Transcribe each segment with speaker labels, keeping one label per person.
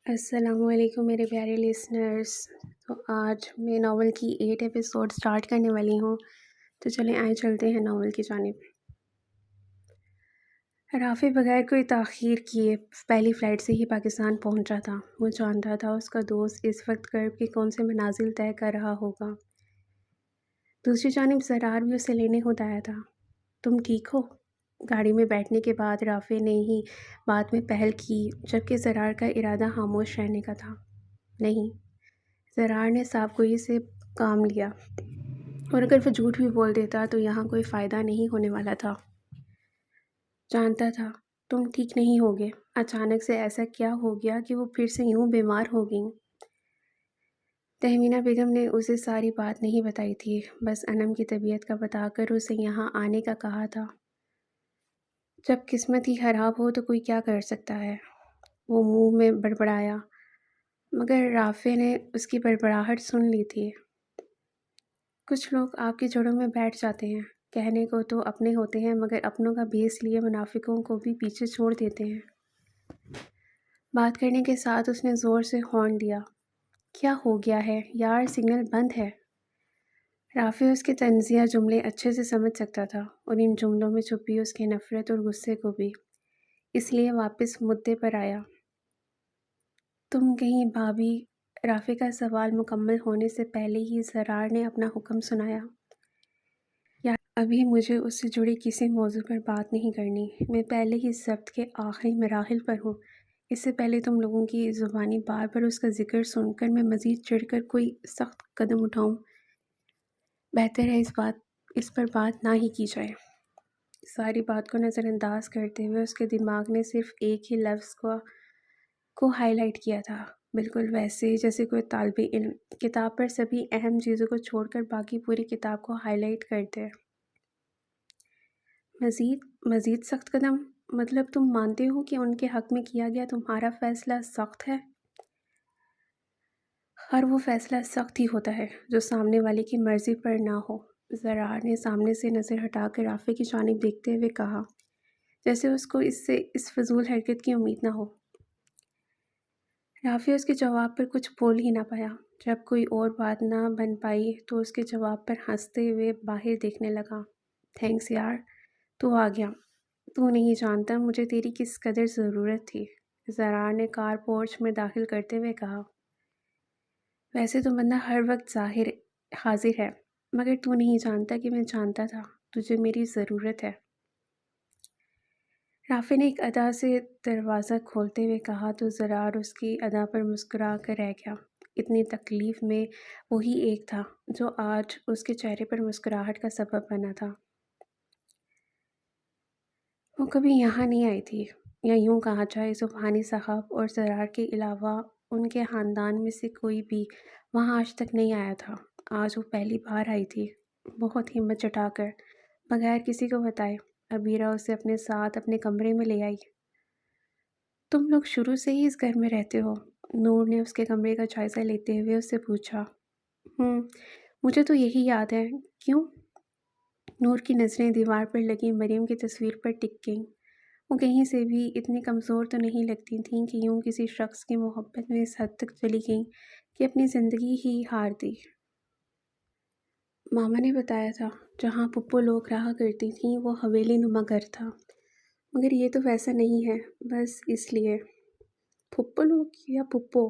Speaker 1: السلام علیکم میرے پیارے لسنرس۔ تو آج میں ناول کی 8 ایپیسوڈ سٹارٹ کرنے والی ہوں، تو چلیں آئے چلتے ہیں ناول کی جانب۔ رافع بغیر کوئی تاخیر کیے پہلی فلائٹ سے ہی پاکستان پہنچا تھا۔ وہ جانتا تھا اس کا دوست اس وقت کرب کے کون سے منازل طے کر رہا ہوگا۔ دوسری جانب زرار بھی اسے لینے خود آیا تھا۔ تم ٹھیک ہو؟ گاڑی میں بیٹھنے کے بعد رافع نے ہی بات میں پہل کی، جبکہ زرار کا ارادہ خاموش رہنے کا تھا۔ نہیں، زرار نے صاف گوئی سے کام لیا، اور اگر وہ جھوٹ بھی بول دیتا تو یہاں کوئی فائدہ نہیں ہونے والا تھا۔ جانتا تھا تم ٹھیک نہیں ہوگے۔ اچانک سے ایسا کیا ہو گیا کہ وہ پھر سے یوں بیمار ہو گئیں؟ تہمینہ بیگم نے اسے ساری بات نہیں بتائی تھی، بس انم کی طبیعت کا بتا کر اسے یہاں آنے کا کہا تھا۔ جب قسمت ہی خراب ہو تو کوئی کیا کر سکتا ہے؟ وہ منہ میں بڑبڑایا، مگر رافع نے اس کی بڑبڑاہٹ سن لی تھی۔ کچھ لوگ آپ کی جڑوں میں بیٹھ جاتے ہیں، کہنے کو تو اپنے ہوتے ہیں مگر اپنوں کا بھیس لیے منافقوں کو بھی پیچھے چھوڑ دیتے ہیں۔ بات کرنے کے ساتھ اس نے زور سے ہارن دیا۔ کیا ہو گیا ہے یار، سگنل بند ہے۔ رافع اس کے طنزیہ جملے اچھے سے سمجھ سکتا تھا، اور ان جملوں میں چھپی اس کی نفرت اور غصے کو بھی، اس لیے واپس مدعے پر آیا۔ تم کہیں بھابھی؟ رافع کا سوال مکمل ہونے سے پہلے ہی زرار نے اپنا حکم سنایا۔ یار ابھی مجھے اس سے جڑی کسی موضوع پر بات نہیں کرنی، میں پہلے ہی ضبط کے آخری مراحل پر ہوں۔ اس سے پہلے تم لوگوں کی زبانی بار بار اس کا ذکر سن کر میں مزید چڑھ کر کوئی سخت قدم اٹھاؤں، بہتر ہے اس پر بات نہ ہی کی جائے۔ ساری بات کو نظر انداز کرتے ہوئے اس کے دماغ نے صرف ایک ہی لفظ کو ہائی لائٹ کیا تھا، بالکل ویسے جیسے کوئی طالب علم کتاب پر سبھی اہم چیزوں کو چھوڑ کر باقی پوری کتاب کو ہائی لائٹ کرتے۔ مزید سخت قدم؟ مطلب تم مانتے ہو کہ ان کے حق میں کیا گیا تمہارا فیصلہ سخت ہے؟ ہر وہ فیصلہ سخت ہی ہوتا ہے جو سامنے والے کی مرضی پر نہ ہو۔ زرار نے سامنے سے نظر ہٹا کر رافع کی جانب دیکھتے ہوئے کہا، جیسے اس کو اس فضول حرکت کی امید نہ ہو۔ رافع اس کے جواب پر کچھ بول ہی نہ پایا۔ جب کوئی اور بات نہ بن پائی تو اس کے جواب پر ہنستے ہوئے باہر دیکھنے لگا۔ تھینکس یار، تو آ گیا۔ تو نہیں جانتا مجھے تیری کس قدر ضرورت تھی، زرار نے کار پورچ میں داخل کرتے ہوئے کہا۔ ویسے تو بندہ ہر وقت حاضر ہے، مگر تو نہیں جانتا کہ میں جانتا تھا تجھے میری ضرورت ہے۔ رافع نے ایک ادا سے دروازہ کھولتے ہوئے کہا تو زرار اس کی ادا پر مسکرا کر رہ گیا۔ اتنی تکلیف میں وہی ایک تھا جو آج اس کے چہرے پر مسکراہٹ کا سبب بنا تھا۔ وہ کبھی یہاں نہیں آئی تھی، یا یوں کہا جائے سبحانی صاحب اور زرار کے علاوہ ان کے خاندان میں سے کوئی بھی وہاں آج تک نہیں آیا تھا۔ آج وہ پہلی بار آئی تھی، بہت ہمت جٹا کر، بغیر کسی کو بتائے۔ عبیرہ اسے اپنے ساتھ اپنے کمرے میں لے آئی۔ تم لوگ شروع سے ہی اس گھر میں رہتے ہو؟ نور نے اس کے کمرے کا جائزہ لیتے ہوئے اس سے پوچھا۔ مجھے تو یہی یاد ہے۔ کیوں؟ نور کی نظریں دیوار پر لگی مریم کی تصویر پر ٹک گئیں۔ وہ کہیں سے بھی اتنی کمزور تو نہیں لگتی تھیں کہ یوں کسی شخص کی محبت میں اس حد تک چلی گئیں کہ اپنی زندگی ہی ہار دی۔ ماما نے بتایا تھا جہاں پپو لوگ رہا کرتی تھیں وہ حویلی نما گھر تھا، مگر یہ تو ویسا نہیں ہے، بس اس لیے۔ پھپھو لوگ یا پپو؟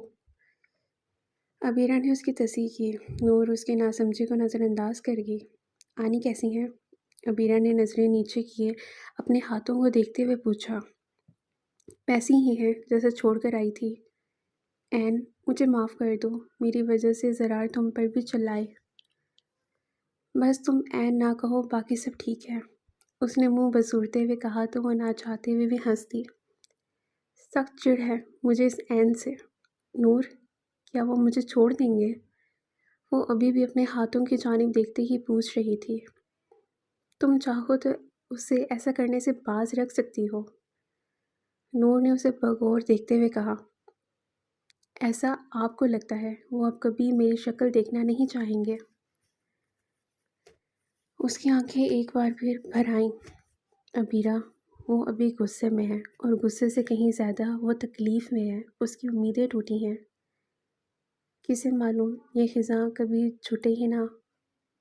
Speaker 1: عبیرہ نے اس کی تصحیح کی۔ نور اس کی ناسمجھی کو نظر انداز کر گئی۔ آنی کیسی ہیں؟ عبیرہ نے نظریں نیچے کیے اپنے ہاتھوں کو دیکھتے ہوئے پوچھا۔ ویسی ہی ہیں جیسے چھوڑ کر آئی تھی۔ این مجھے معاف کر دو، میری وجہ سے زرار تم پر بھی چلائے۔ بس تم این نہ کہو، باقی سب ٹھیک ہے، اس نے منہ بسورتے ہوئے کہا تو وہ نہ چاہتے ہوئے بھی ہنس دی۔ سخت چڑ ہے مجھے اس این سے۔ نور، کیا وہ مجھے چھوڑ دیں گے؟ وہ ابھی بھی اپنے ہاتھوں کی جانب دیکھتے ہی پوچھ رہی تھی۔ تم چاہو تو اسے ایسا کرنے سے باز رکھ سکتی ہو، نور نے اسے بغور دیکھتے ہوئے کہا۔ ایسا آپ کو لگتا ہے، وہ اب کبھی میری شکل دیکھنا نہیں چاہیں گے۔ اس کی آنکھیں ایک بار پھر بھر آئیں۔ عبیرہ، وہ ابھی غصے میں ہے، اور غصے سے کہیں زیادہ وہ تکلیف میں ہے۔ اس کی امیدیں ٹوٹی ہیں۔ کسے معلوم یہ خزاں کبھی چھٹے ہی نہ۔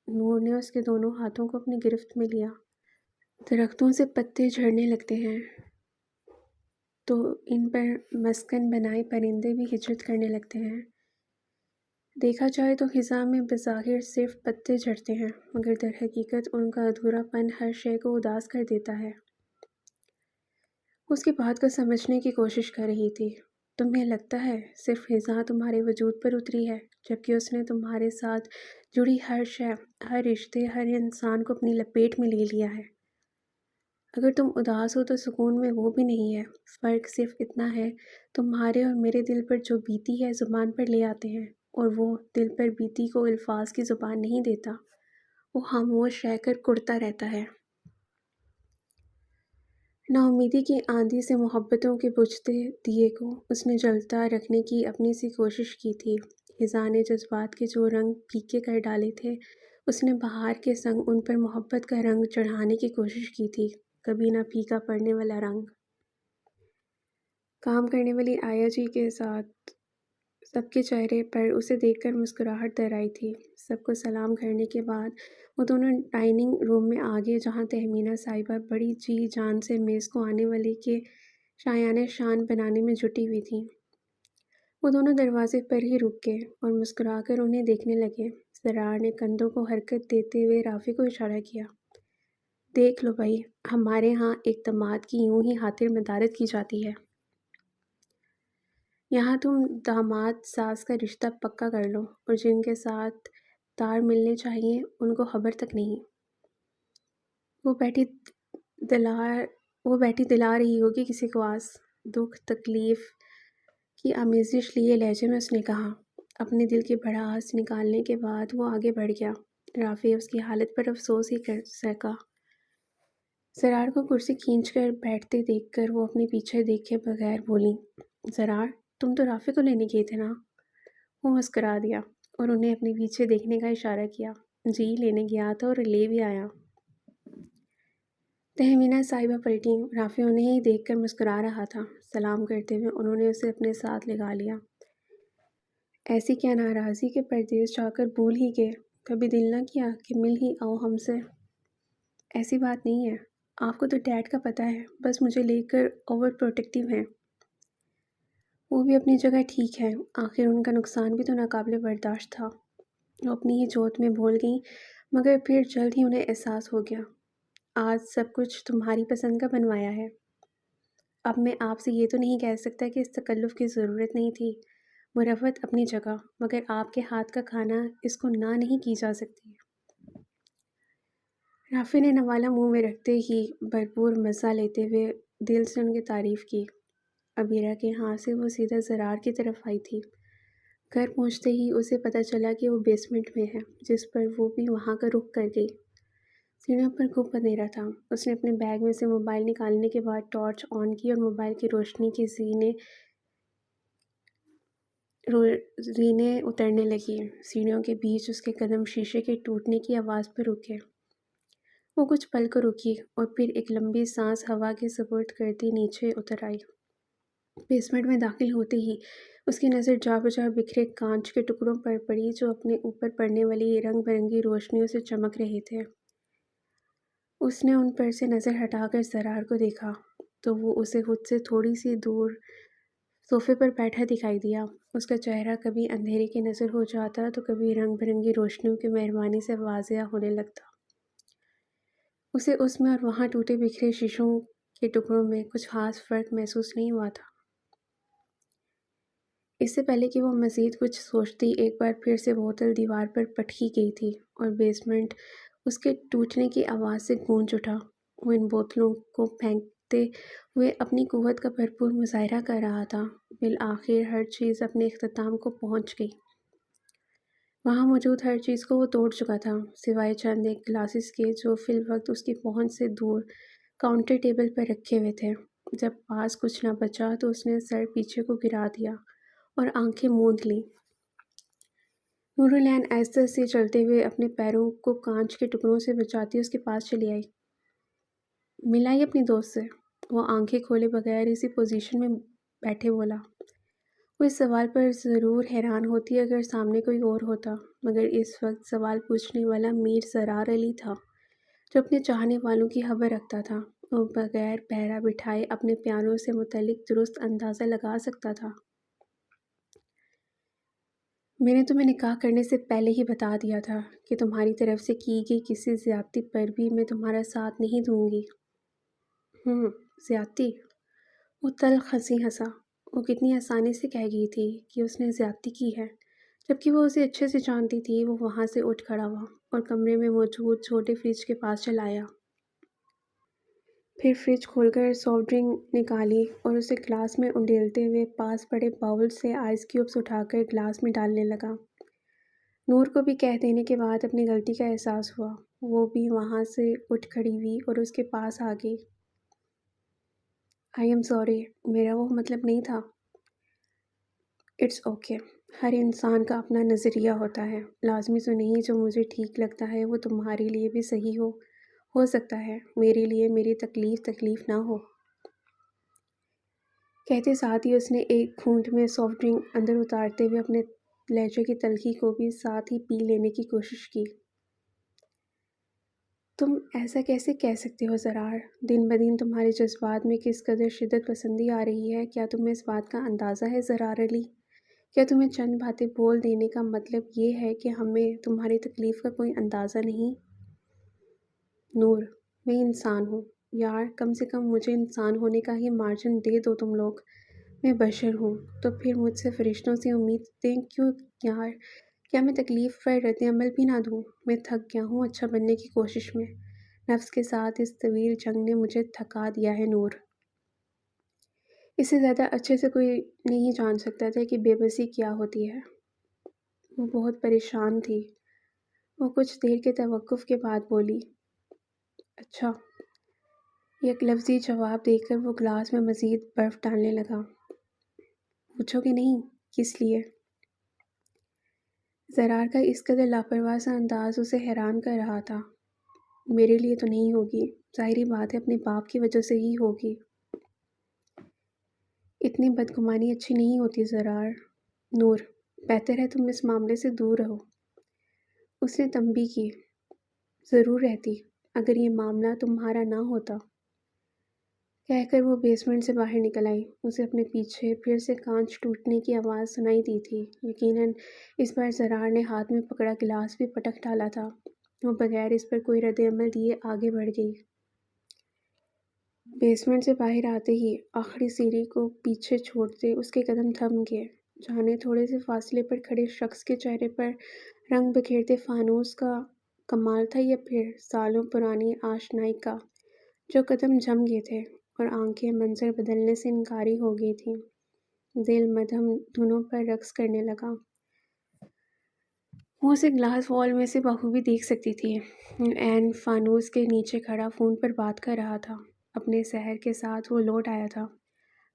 Speaker 1: نور نے اس کے دونوں ہاتھوں کو اپنی گرفت میں لیا۔ درختوں سے پتے جھڑنے لگتے ہیں تو ان پر مسکن بنائے پرندے بھی ہجرت کرنے لگتے ہیں۔ دیکھا جائے تو خزاں میں بظاہر صرف پتے جھڑتے ہیں، مگر در حقیقت ان کا ادھورا پن ہر شے کو اداس کر دیتا ہے۔ اس کی بات کو سمجھنے کی کوشش کر رہی تھی۔ تمہیں لگتا ہے صرف خزاں تمہارے وجود پر اتری ہے، جبکہ اس نے تمہارے ساتھ جڑی ہر شے، ہر رشتے، ہر انسان کو اپنی لپیٹ میں لے لیا ہے۔ اگر تم اداس ہو تو سکون میں وہ بھی نہیں ہے۔ فرق صرف اتنا ہے، تمہارے اور میرے دل پر جو بیتی ہے زبان پر لے آتے ہیں، اور وہ دل پر بیتی کو الفاظ کی زبان نہیں دیتا، وہ خاموش رہ کر کڑتا رہتا ہے۔ نا امیدی کی آندھی سے محبتوں کے بجھتے دیے کو اس نے جلتا رکھنے کی اپنی سی کوشش کی تھی۔ خزاں نے جذبات کے جو رنگ پھیکے کر ڈالے تھے، اس نے بہار کے سنگ ان پر محبت کا رنگ چڑھانے کی کوشش کی تھی، کبھی نہ پھیکا پڑنے والا رنگ۔ کام کرنے والی آیا جی کے ساتھ سب کے چہرے پر اسے دیکھ کر مسکراہٹ در آئی تھی۔ سب کو سلام کرنے کے بعد وہ دونوں ڈائننگ روم میں آگے، جہاں تہمینہ صاحبہ بڑی جی جان سے میز کو آنے والے کے شایان شان بنانے میں جٹی ہوئی تھیں۔ وہ دونوں دروازے پر ہی رک گئے اور مسکرا کر انہیں دیکھنے لگے۔ سرار نے کندھوں کو حرکت دیتے ہوئے رافی کو اشارہ کیا۔ دیکھ لو بھائی، ہمارے ہاں ایک داماد کی یوں ہی خاطر مدارت کی جاتی ہے۔ یہاں تم داماد ساس کا رشتہ پکا کر لو، اور جن کے ساتھ تار ملنے چاہیے ان کو خبر تک نہیں۔ وہ بیٹھی دلا رہی ہوگی کسی کو آس۔ دکھ تکلیف کی آمیزش لیے لہجے میں اس نے کہا۔ اپنے دل کی بھڑاس نکالنے کے بعد وہ آگے بڑھ گیا۔ رافی اس کی حالت پر افسوس ہی کر سکا۔ سرار کو کرسی کھینچ کر بیٹھتے دیکھ کر وہ اپنے پیچھے دیکھے بغیر بولی، سرار، تم تو رافی کو لینے گئے تھے نا؟ وہ مسکرا دیا اور انہیں اپنے پیچھے دیکھنے کا اشارہ کیا۔ جی، لینے گیا تھا اور لے بھی آیا۔ تہمینہ صاحبہ پلٹیں۔ رافی انہیں ہی دیکھ کر مسکرا رہا تھا۔ سلام کرتے ہوئے انہوں نے اسے اپنے ساتھ لگا لیا۔ ایسی کیا ناراضی کہ پردیس جا کر بھول ہی گئے؟ کبھی دل نہ کیا کہ مل ہی آؤ ہم سے؟ ایسی بات نہیں ہے، آپ کو تو ڈیڈ کا پتہ ہے، بس مجھے لے کر اوور پروٹیکٹیو ہیں۔ وہ بھی اپنی جگہ ٹھیک ہے، آخر ان کا نقصان بھی تو ناقابل برداشت تھا۔ وہ اپنی ہی جوت میں بھول گئیں، مگر پھر جلد ہی انہیں احساس ہو گیا۔ آج سب کچھ تمہاری پسند کا بنوایا ہے۔ اب میں آپ سے یہ تو نہیں کہہ سکتا کہ اس تکلف کی ضرورت نہیں تھی۔ مروت اپنی جگہ، مگر آپ کے ہاتھ کا کھانا اس کو نہ نہیں کی جا سکتی۔ رافی نے نوالا منہ میں رکھتے ہی بھرپور مزہ لیتے ہوئے دل سے ان کی تعریف کی۔ ابیرہ کے ہاں سے وہ سیدھا زرار کی طرف آئی تھی۔ گھر پہنچتے ہی اسے پتہ چلا کہ وہ بیسمنٹ میں ہے، جس پر وہ بھی وہاں کا رخ کر گئی۔ سیڑھیوں پر خوب اندھیرا تھا۔ اس نے اپنے بیگ میں سے موبائل نکالنے کے بعد ٹارچ آن کی اور موبائل کی روشنی کی زینے اترنے لگی۔ سیڑھیوں کے بیچ اس کے قدم شیشے کے ٹوٹنے کی آواز پر رکے۔ وہ کچھ پل کو رکی اور پھر ایک لمبی سانس ہوا کے سپرد کرتی نیچے اتر آئی۔ بیسمنٹ میں داخل ہوتے ہی اس کی نظر جا بجا بکھرے کانچ کے ٹکڑوں پر پڑی جو اپنے اوپر پڑنے والی رنگ برنگی روشنیوں سے چمک رہے تھے۔ اس نے ان پر سے نظر ہٹا کر سرار کو دیکھا تو وہ اسے خود سے تھوڑی سی دور صوفے پر بیٹھا دکھائی دیا۔ اس کا چہرہ کبھی اندھیرے کی نظر ہو جاتا تو کبھی رنگ برنگی روشنیوں کی مہربانی سے واضح ہونے لگتا۔ اسے اس میں اور وہاں ٹوٹے بکھرے شیشوں کے ٹکڑوں میں کچھ خاص فرق محسوس نہیں ہوا تھا۔ اس سے پہلے کہ وہ مزید کچھ سوچتی، ایک بار پھر سے بوتل دیوار پر پٹکی گئی تھی اور بیسمنٹ اس کے ٹوٹنے کی آواز سے گونج اٹھا۔ وہ ان بوتلوں کو پھینکتے ہوئے اپنی قوت کا بھرپور مظاہرہ کر رہا تھا۔ بالآخر ہر چیز اپنے اختتام کو پہنچ گئی۔ وہاں موجود ہر چیز کو وہ توڑ چکا تھا، سوائے چند ایک گلاسز کے جو فی الوقت اس کی پہنچ سے دور کاؤنٹر ٹیبل پر رکھے ہوئے تھے۔ جب پاس کچھ نہ بچا تو اس نے سر پیچھے کو گرا دیا اور آنکھیں موند لیں۔ نور العین آہستہ سے چلتے ہوئے اپنے پیروں کو کانچ کے ٹکڑوں سے بچاتی اس کے پاس چلی آئی۔ مل آئی اپنی دوست سے؟ وہ آنکھیں کھولے بغیر اسی پوزیشن میں بیٹھے بولا۔ وہ اس سوال پر ضرور حیران ہوتی اگر سامنے کوئی اور ہوتا، مگر اس وقت سوال پوچھنے والا میر زرار علی تھا، جو اپنے چاہنے والوں کی خبر رکھتا تھا۔ وہ بغیر پہرا بٹھائے اپنے پیاروں سے متعلق درست اندازہ لگا سکتا تھا۔ میں نے تمہیں نکاح کرنے سے پہلے ہی بتا دیا تھا کہ تمہاری طرف سے کی گئی کسی زیادتی پر بھی میں تمہارا ساتھ نہیں دوں گی۔ زیادتی؟ وہ تلخ ہنسی ہنسا۔ وہ کتنی آسانی سے کہہ گئی تھی کہ اس نے زیادتی کی ہے، جبکہ وہ اسے اچھے سے جانتی تھی۔ وہ وہاں سے اٹھ کھڑا ہوا اور کمرے میں موجود چھوٹے فریج کے پاس چلا آیا۔ پھر فریج کھول کر سافٹ ڈرنک نکالی اور اسے گلاس میں انڈیلتے ہوئے پاس پڑے باؤل سے آئس کیوبس اٹھا کر گلاس میں ڈالنے لگا۔ نور کو بھی کہہ دینے کے بعد اپنی غلطی کا احساس ہوا۔ وہ بھی وہاں سے اٹھ کھڑی ہوئی اور اس کے پاس آ گئی۔ آئی ایم سوری، میرا وہ مطلب نہیں تھا۔ اٹس اوکے، ہر انسان کا اپنا نظریہ ہوتا ہے، لازمی تو نہیں جو مجھے ٹھیک لگتا ہے وہ تمہارے لیے بھی صحیح ہو سکتا ہے، میرے لیے میری تکلیف نہ ہو۔ کہتے ساتھ ہی اس نے ایک گھونٹ میں سافٹ ڈرنک اندر اتارتے ہوئے اپنے لہجے کی تلخی کو بھی ساتھ ہی پی لینے کی کوشش کی۔ تم ایسا کیسے کہہ سکتے ہو زرار؟ دن بدن تمہارے جذبات میں کس قدر شدت پسندی آ رہی ہے، کیا تمہیں اس بات کا اندازہ ہے زرار علی؟ کیا تمہیں چند باتیں بول دینے کا مطلب یہ ہے کہ ہمیں تمہاری تکلیف کا کوئی اندازہ نہیں؟ نور، میں انسان ہوں یار، کم سے کم مجھے انسان ہونے کا ہی مارجن دے دو تم لوگ۔ میں بشر ہوں، تو پھر مجھ سے فرشتوں سے امیدیں کیوں یار؟ کیا میں تکلیف پر رد عمل بھی نہ دوں؟ میں تھک گیا ہوں اچھا بننے کی کوشش میں۔ نفس کے ساتھ اس طویل جنگ نے مجھے تھکا دیا ہے نور۔ اس سے زیادہ اچھے سے کوئی نہیں جان سکتا تھا کہ بے بسی کیا ہوتی ہے۔ وہ بہت پریشان تھی۔ وہ کچھ دیر کے توقف کے بعد بولی، اچھا۔ یک لفظی جواب دے کر وہ گلاس میں مزید برف ڈالنے لگا۔ پوچھو کہ نہیں، کس لیے؟ زرار کا اس قدر لاپرواہ سا انداز اسے حیران کر رہا تھا۔ میرے لیے تو نہیں ہوگی، ظاہری بات ہے اپنے باپ کی وجہ سے ہی ہوگی۔ اتنی بدگمانی اچھی نہیں ہوتی زرار۔ نور، بہتر ہے تم اس معاملے سے دور رہو۔ اس نے تنبیہ کی۔ ضرور رہتی، اگر یہ معاملہ تمہارا نہ ہوتا۔ کہہ کر وہ بیسمنٹ سے باہر نکل آئی۔ اسے اپنے پیچھے پھر سے کانچ ٹوٹنے کی آواز سنائی دی تھی۔ یقیناً اس بار زرار نے ہاتھ میں پکڑا گلاس بھی پٹک ڈالا تھا۔ وہ بغیر اس پر کوئی رد عمل دیے آگے بڑھ گئی۔ بیسمنٹ سے باہر آتے ہی آخری سیڑھی کو پیچھے چھوڑتے اس کے قدم تھم گئے، جانے تھوڑے سے فاصلے پر کھڑے شخص کے چہرے پر رنگ بکھیرتے فانوس کا کمال تھا یا پھر سالوں پرانی آشنائی کا، جو قدم جم گئے تھے اور آنکھیں منظر بدلنے سے انکاری ہو گئی تھیں۔ دل مدھم دھنوں پر رقص کرنے لگا۔ وہ اسے گلاس وال میں سے بخوبی دیکھ سکتی تھی۔ عین فانوس کے نیچے کھڑا فون پر بات کر رہا تھا۔ اپنے سحر کے ساتھ وہ لوٹ آیا تھا۔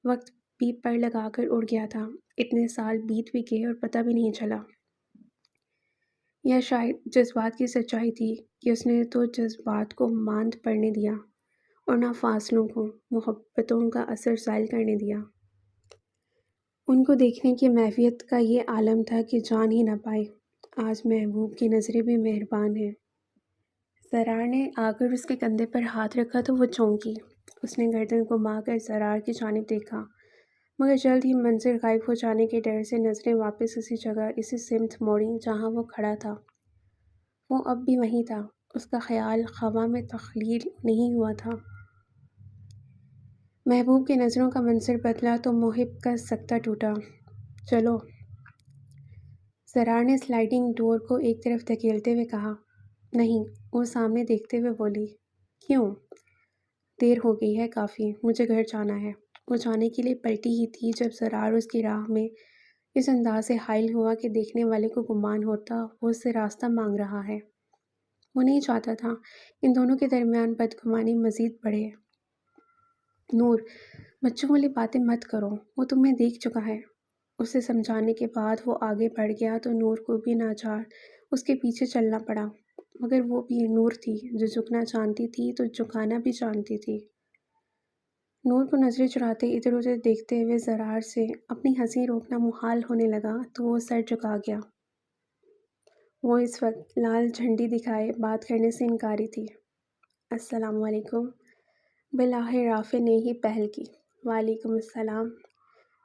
Speaker 1: وقت بھی پر لگا کر اڑ گیا تھا۔ اتنے سال بیت بھی گئے اور پتہ بھی نہیں چلا۔ یا شاید جذبات کی سچائی تھی کہ اس نے تو جذبات کو ماند پڑنے دیا اور نہ فاصلوں کو، محبتوں کا اثر زائل کرنے دیا۔ ان کو دیکھنے کی میفیت کا یہ عالم تھا کہ جان ہی نہ پائے۔ آج محبوب کی نظریں بھی مہربان ہیں۔ زرار نے آ کر اس کے کندھے پر ہاتھ رکھا تو وہ چونکی۔ اس نے گردن گھما کر زرار کی جانب دیکھا، مگر جلد ہی منظر غائب ہو جانے کے ڈر سے نظریں واپس اسی جگہ اسی سمت موڑیں جہاں وہ کھڑا تھا۔ وہ اب بھی وہیں تھا۔ اس کا خیال خواہ میں تخلیل نہیں ہوا تھا۔ محبوب کی نظروں کا منظر بدلا تو محب کا سکتہ ٹوٹا۔ چلو، زرار نے سلائڈنگ ڈور کو ایک طرف دھکیلتے ہوئے کہا۔ نہیں، وہ سامنے دیکھتے ہوئے بولی۔ کیوں؟ دیر ہو گئی ہے کافی، مجھے گھر جانا ہے۔ وہ جانے کے لیے پلٹی ہی تھی جب زرار اس کی راہ میں اس انداز سے حائل ہوا کہ دیکھنے والے کو گمان ہوتا وہ اس سے راستہ مانگ رہا ہے۔ وہ نہیں چاہتا تھا ان دونوں کے درمیان بدگمانی مزید بڑھے۔ نور، بچوں والی باتیں مت کرو، وہ تمہیں دیکھ چکا ہے۔ اسے سمجھانے کے بعد وہ آگے بڑھ گیا تو نور کو بھی ناچار اس کے پیچھے چلنا پڑا، مگر وہ بھی نور تھی جو جھکنا جانتی تھی تو جھکانا بھی جانتی تھی۔ نور کو نظریں چراتے ادھر ادھر دیکھتے ہوئے زرار سے اپنی ہنسی روکنا محال ہونے لگا تو وہ سر جھکا گیا۔ وہ اس وقت لال جھنڈی دکھائے بات کرنے سے انکاری تھی۔ السلام علیکم۔ بالآخر رافع نے ہی پہل کی۔ وعلیکم السلام۔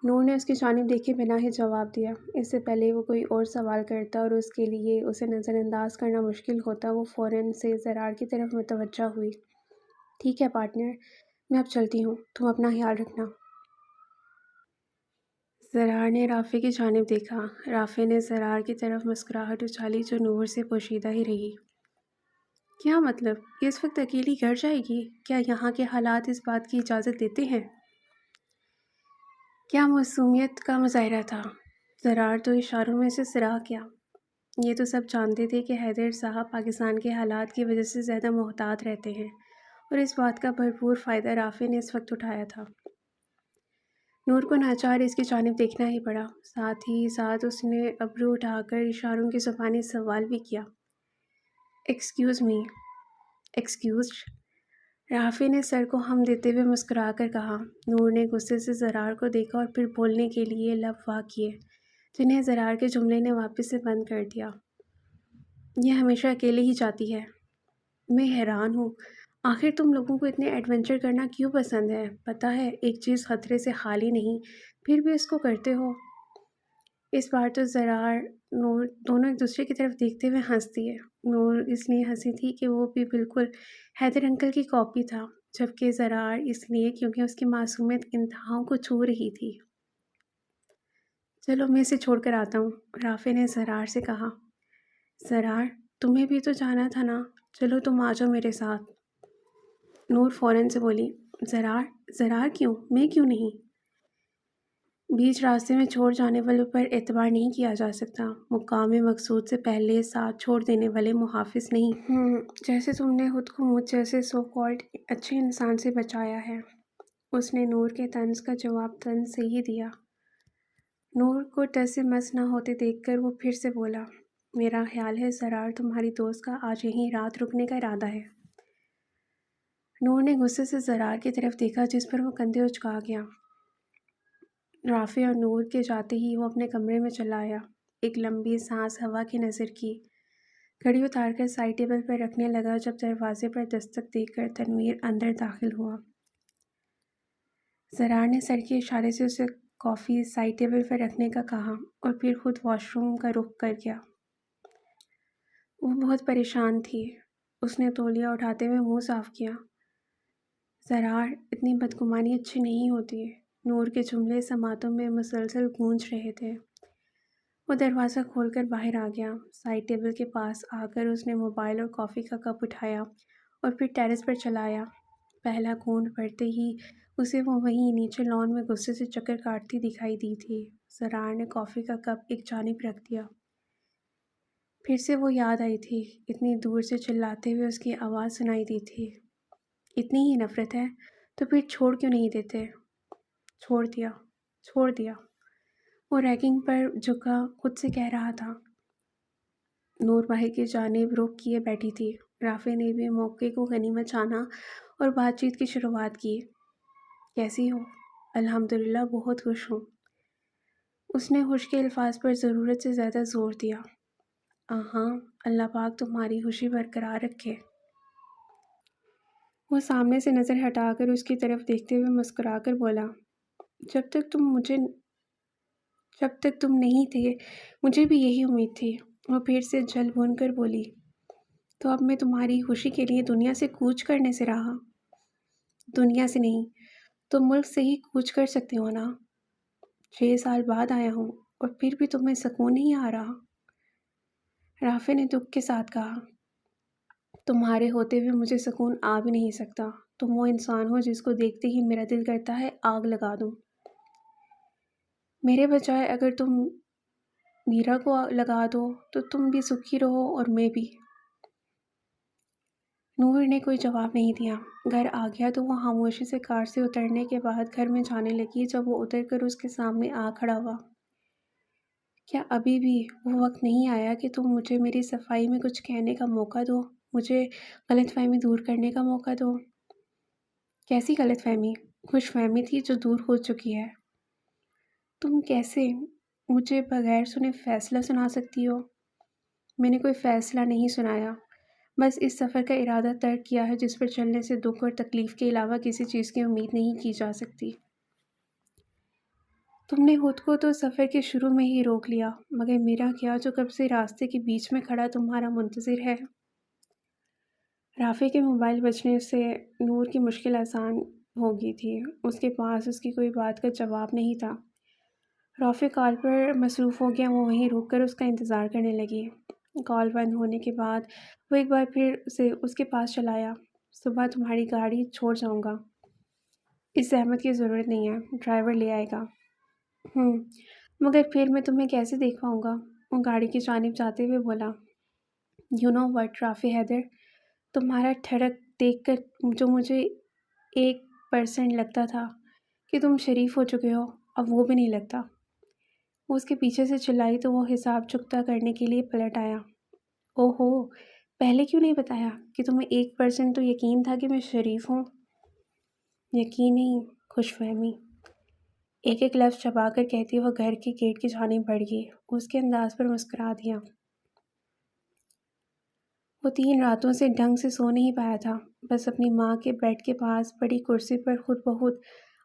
Speaker 1: نور نے اس کی جانب دیکھے بنا ہی جواب دیا۔ اس سے پہلے وہ کوئی اور سوال کرتا اور اس کے لیے اسے نظر انداز کرنا مشکل ہوتا، وہ فوراً سے زرار کی طرف متوجہ ہوئی۔ ٹھیک ہے پارٹنر، میں اب چلتی ہوں، تم اپنا خیال رکھنا۔ زرار نے رافع کی جانب دیکھا۔ رافع نے زرار کی طرف مسکراہٹ اچھالی جو نور سے پوشیدہ ہی رہی۔ کیا مطلب؟ یہ اس وقت اکیلی گھر جائے گی؟ کیا یہاں کے حالات اس بات کی اجازت دیتے ہیں؟ کیا معصومیت کا مظاہرہ تھا؟ زرار تو اشاروں میں سے سراغ کیا۔ یہ تو سب جانتے تھے کہ حیدر صاحب پاکستان کے حالات کی وجہ سے زیادہ محتاط رہتے ہیں، اور اس بات کا بھرپور فائدہ رافع نے اس وقت اٹھایا تھا۔ نور کو ناچار اس کی جانب دیکھنا ہی پڑا، ساتھ ہی ساتھ اس نے ابرو اٹھا کر اشاروں کی زبانی سوال بھی کیا۔ Excuse me. ایکسکیوزڈ؟ رافع نے سر کو ہم دیتے ہوئے مسکرا کر کہا۔ نور نے غصے سے زرار کو دیکھا اور پھر بولنے کے لیے لب وا کیے، جنہیں زرار کے جملے نے واپس سے بند کر دیا۔ یہ ہمیشہ اکیلے ہی جاتی ہے۔ میں حیران ہوں، آخر تم لوگوں کو اتنے ایڈونچر کرنا کیوں پسند ہے؟ پتہ ہے ایک چیز خطرے سے خالی نہیں، پھر بھی اس کو کرتے ہو۔ اس بار تو زرار نور دونوں ایک دوسرے کی طرف دیکھتے ہوئے ہنس دیے۔ نور اس لیے ہنسی تھی کہ وہ بھی بالکل حیدر انکل کی کاپی تھا، جبکہ زرار اس لیے کیونکہ اس کی معصومیت انتہاؤں کو چھو رہی تھی۔ چلو میں اسے چھوڑ کر آتا ہوں، رافع نے زرار سے کہا۔ زرار، تمہیں بھی تو جانا تھا نا، چلو تم آ جاؤ میرے ساتھ۔ نور فوراً سے بولی۔ زرار؟ زرار کیوں؟ میں کیوں نہیں؟ بیچ راستے میں چھوڑ جانے والوں پر اعتبار نہیں کیا جا سکتا، مقام مقصود سے پہلے ساتھ چھوڑ دینے والے محافظ نہیں۔ جیسے تم نے خود کو مجھ جیسے سو کالڈ اچھے انسان سے بچایا ہے۔ اس نے نور کے طنز کا جواب طنز سے ہی دیا۔ نور کو ٹس سے مس نہ ہوتے دیکھ کر وہ پھر سے بولا۔ میرا خیال ہے زرار تمہاری دوست کا آج یہیں رات رکنے کا ارادہ ہے۔ نور نے غصے سے زرار کی طرف دیکھا، جس پر وہ کندھے اچکا گیا۔ رافع اور نور کے جاتے ہی وہ اپنے کمرے میں چلا آیا۔ ایک لمبی سانس ہوا کی نظر کی، گھڑی اتار کر سائڈ ٹیبل پر رکھنے لگا جب دروازے پر دستک دے کر تنویر اندر داخل ہوا۔ زرار نے سر کے اشارے سے اسے کافی سائڈ ٹیبل پر رکھنے کا کہا اور پھر خود واش روم کا رخ کر گیا۔ وہ بہت پریشان تھی۔ اس نے تولیہ اٹھاتے ہوئے منہ صاف کیا۔ زرار، اتنی بدگمانی اچھی نہیں ہوتی۔ نور کے جملے سماعتوں میں مسلسل گونج رہے تھے۔ وہ دروازہ کھول کر باہر آ گیا۔ سائڈ ٹیبل کے پاس آ کر اس نے موبائل اور کافی کا کپ اٹھایا اور پھر ٹیرس پر چلا آیا۔ پہلا گھونٹ بھرتے ہی اسے وہ وہیں نیچے لان میں غصے سے چکر کاٹتی دکھائی دی تھی۔ زرار نے کافی کا کپ ایک جانب رکھ دیا۔ پھر سے وہ یاد آئی تھی، اتنی دور سے چلاتے ہوئے اس کی آواز سنائی دی تھی۔ اتنی ہی نفرت ہے تو پھر چھوڑ کیوں نہیں دیتے؟ چھوڑ دیا، چھوڑ دیا، وہ ریکنگ پر جھکا خود سے کہہ رہا تھا۔ نور باہر کی جانب رخ کیے بیٹھی تھی۔ رافع نے بھی موقع کو غنیمت جانا اور بات چیت کی شروعات کی۔ کیسی ہو؟ الحمدللہ بہت خوش ہوں۔ اس نے خوش کے الفاظ پر ضرورت سے زیادہ زور دیا۔ ہاں، اللہ پاک تمہاری خوشی برقرار رکھے۔ وہ سامنے سے نظر ہٹا کر اس کی طرف دیکھتے ہوئے مسکرا کر بولا۔ جب تک تم نہیں تھے مجھے بھی یہی امید تھی۔ وہ پھر سے جل بھون کر بولی۔ تو اب میں تمہاری خوشی کے لیے دنیا سے کوچ کرنے سے رہا؟ دنیا سے نہیں تو ملک سے ہی کوچ کر سکتے ہو نا۔ 6 سال بعد آیا ہوں اور پھر بھی تمہیں سکون نہیں آ رہا؟ رافع نے دکھ کے ساتھ کہا۔ تمہارے ہوتے ہوئے مجھے سکون آ بھی نہیں سکتا۔ تم وہ انسان ہو جس کو دیکھتے ہی میرا دل کرتا ہے آگ لگا دوں۔ میرے بجائے اگر تم میرا کو لگا دو تو تم بھی سکھی رہو اور میں بھی۔ نور نے کوئی جواب نہیں دیا۔ گھر آ گیا تو وہ خاموشی سے کار سے اترنے کے بعد گھر میں جانے لگی جب وہ اتر کر اس کے سامنے آ کھڑا ہوا۔ کیا ابھی بھی وہ وقت نہیں آیا کہ تم مجھے میری صفائی میں کچھ کہنے کا موقع دو، مجھے غلط فہمی دور کرنے کا موقع دو؟ کیسی غلط فہمی؟ خوش فہمی تھی جو دور ہو چکی ہے۔ تم کیسے مجھے بغیر سنے فیصلہ سنا سکتی ہو؟ میں نے کوئی فیصلہ نہیں سنایا، بس اس سفر کا ارادہ ترک کیا ہے جس پر چلنے سے دکھ اور تکلیف کے علاوہ کسی چیز کی امید نہیں کی جا سکتی۔ تم نے خود کو تو سفر کے شروع میں ہی روک لیا، مگر میرا کیا جو کب سے راستے کے بیچ میں کھڑا تمہارا منتظر ہے؟ رافع کے موبائل بجنے سے نور کی مشکل آسان ہو گئی تھی۔ اس کے پاس اس کی کوئی بات کا جواب نہیں تھا۔ رافع کال پر مصروف ہو گیا، وہ وہیں رک کر اس کا انتظار کرنے لگی۔ کال بند ہونے کے بعد وہ ایک بار پھر سے اس کے پاس چلایا۔ صبح تمہاری گاڑی چھوڑ جاؤں گا۔ اس زحمت کی ضرورت نہیں ہے، ڈرائیور لے آئے گا۔ مگر پھر میں تمہیں کیسے دیکھ پاؤں گا؟ وہ گاڑی کی جانب جاتے ہوئے بولا۔ یو نو وٹ رافع حیدر، تمہارا ٹھڑک دیکھ کر جو مجھے 1% لگتا تھا کہ تم شریف ہو چکے ہو، اب وہ بھی نہیں لگتا۔ وہ اس کے پیچھے سے چلائی تو وہ حساب چکتا کرنے کے لیے پلٹ آیا۔ اوہو، پہلے کیوں نہیں بتایا کہ تمہیں 1% تو یقین تھا کہ میں شریف ہوں؟ یقین نہیں، خوش فہمی۔ ایک ایک لفظ چبا کر کہتی وہ گھر کے گیٹ کی جانب بڑھ گئی۔ اس کے انداز پر مسکرا دیا۔ وہ 3 راتوں سے ڈھنگ سے سو نہیں پایا تھا، بس اپنی ماں کے بیڈ کے پاس بڑی کرسی پر خود بخود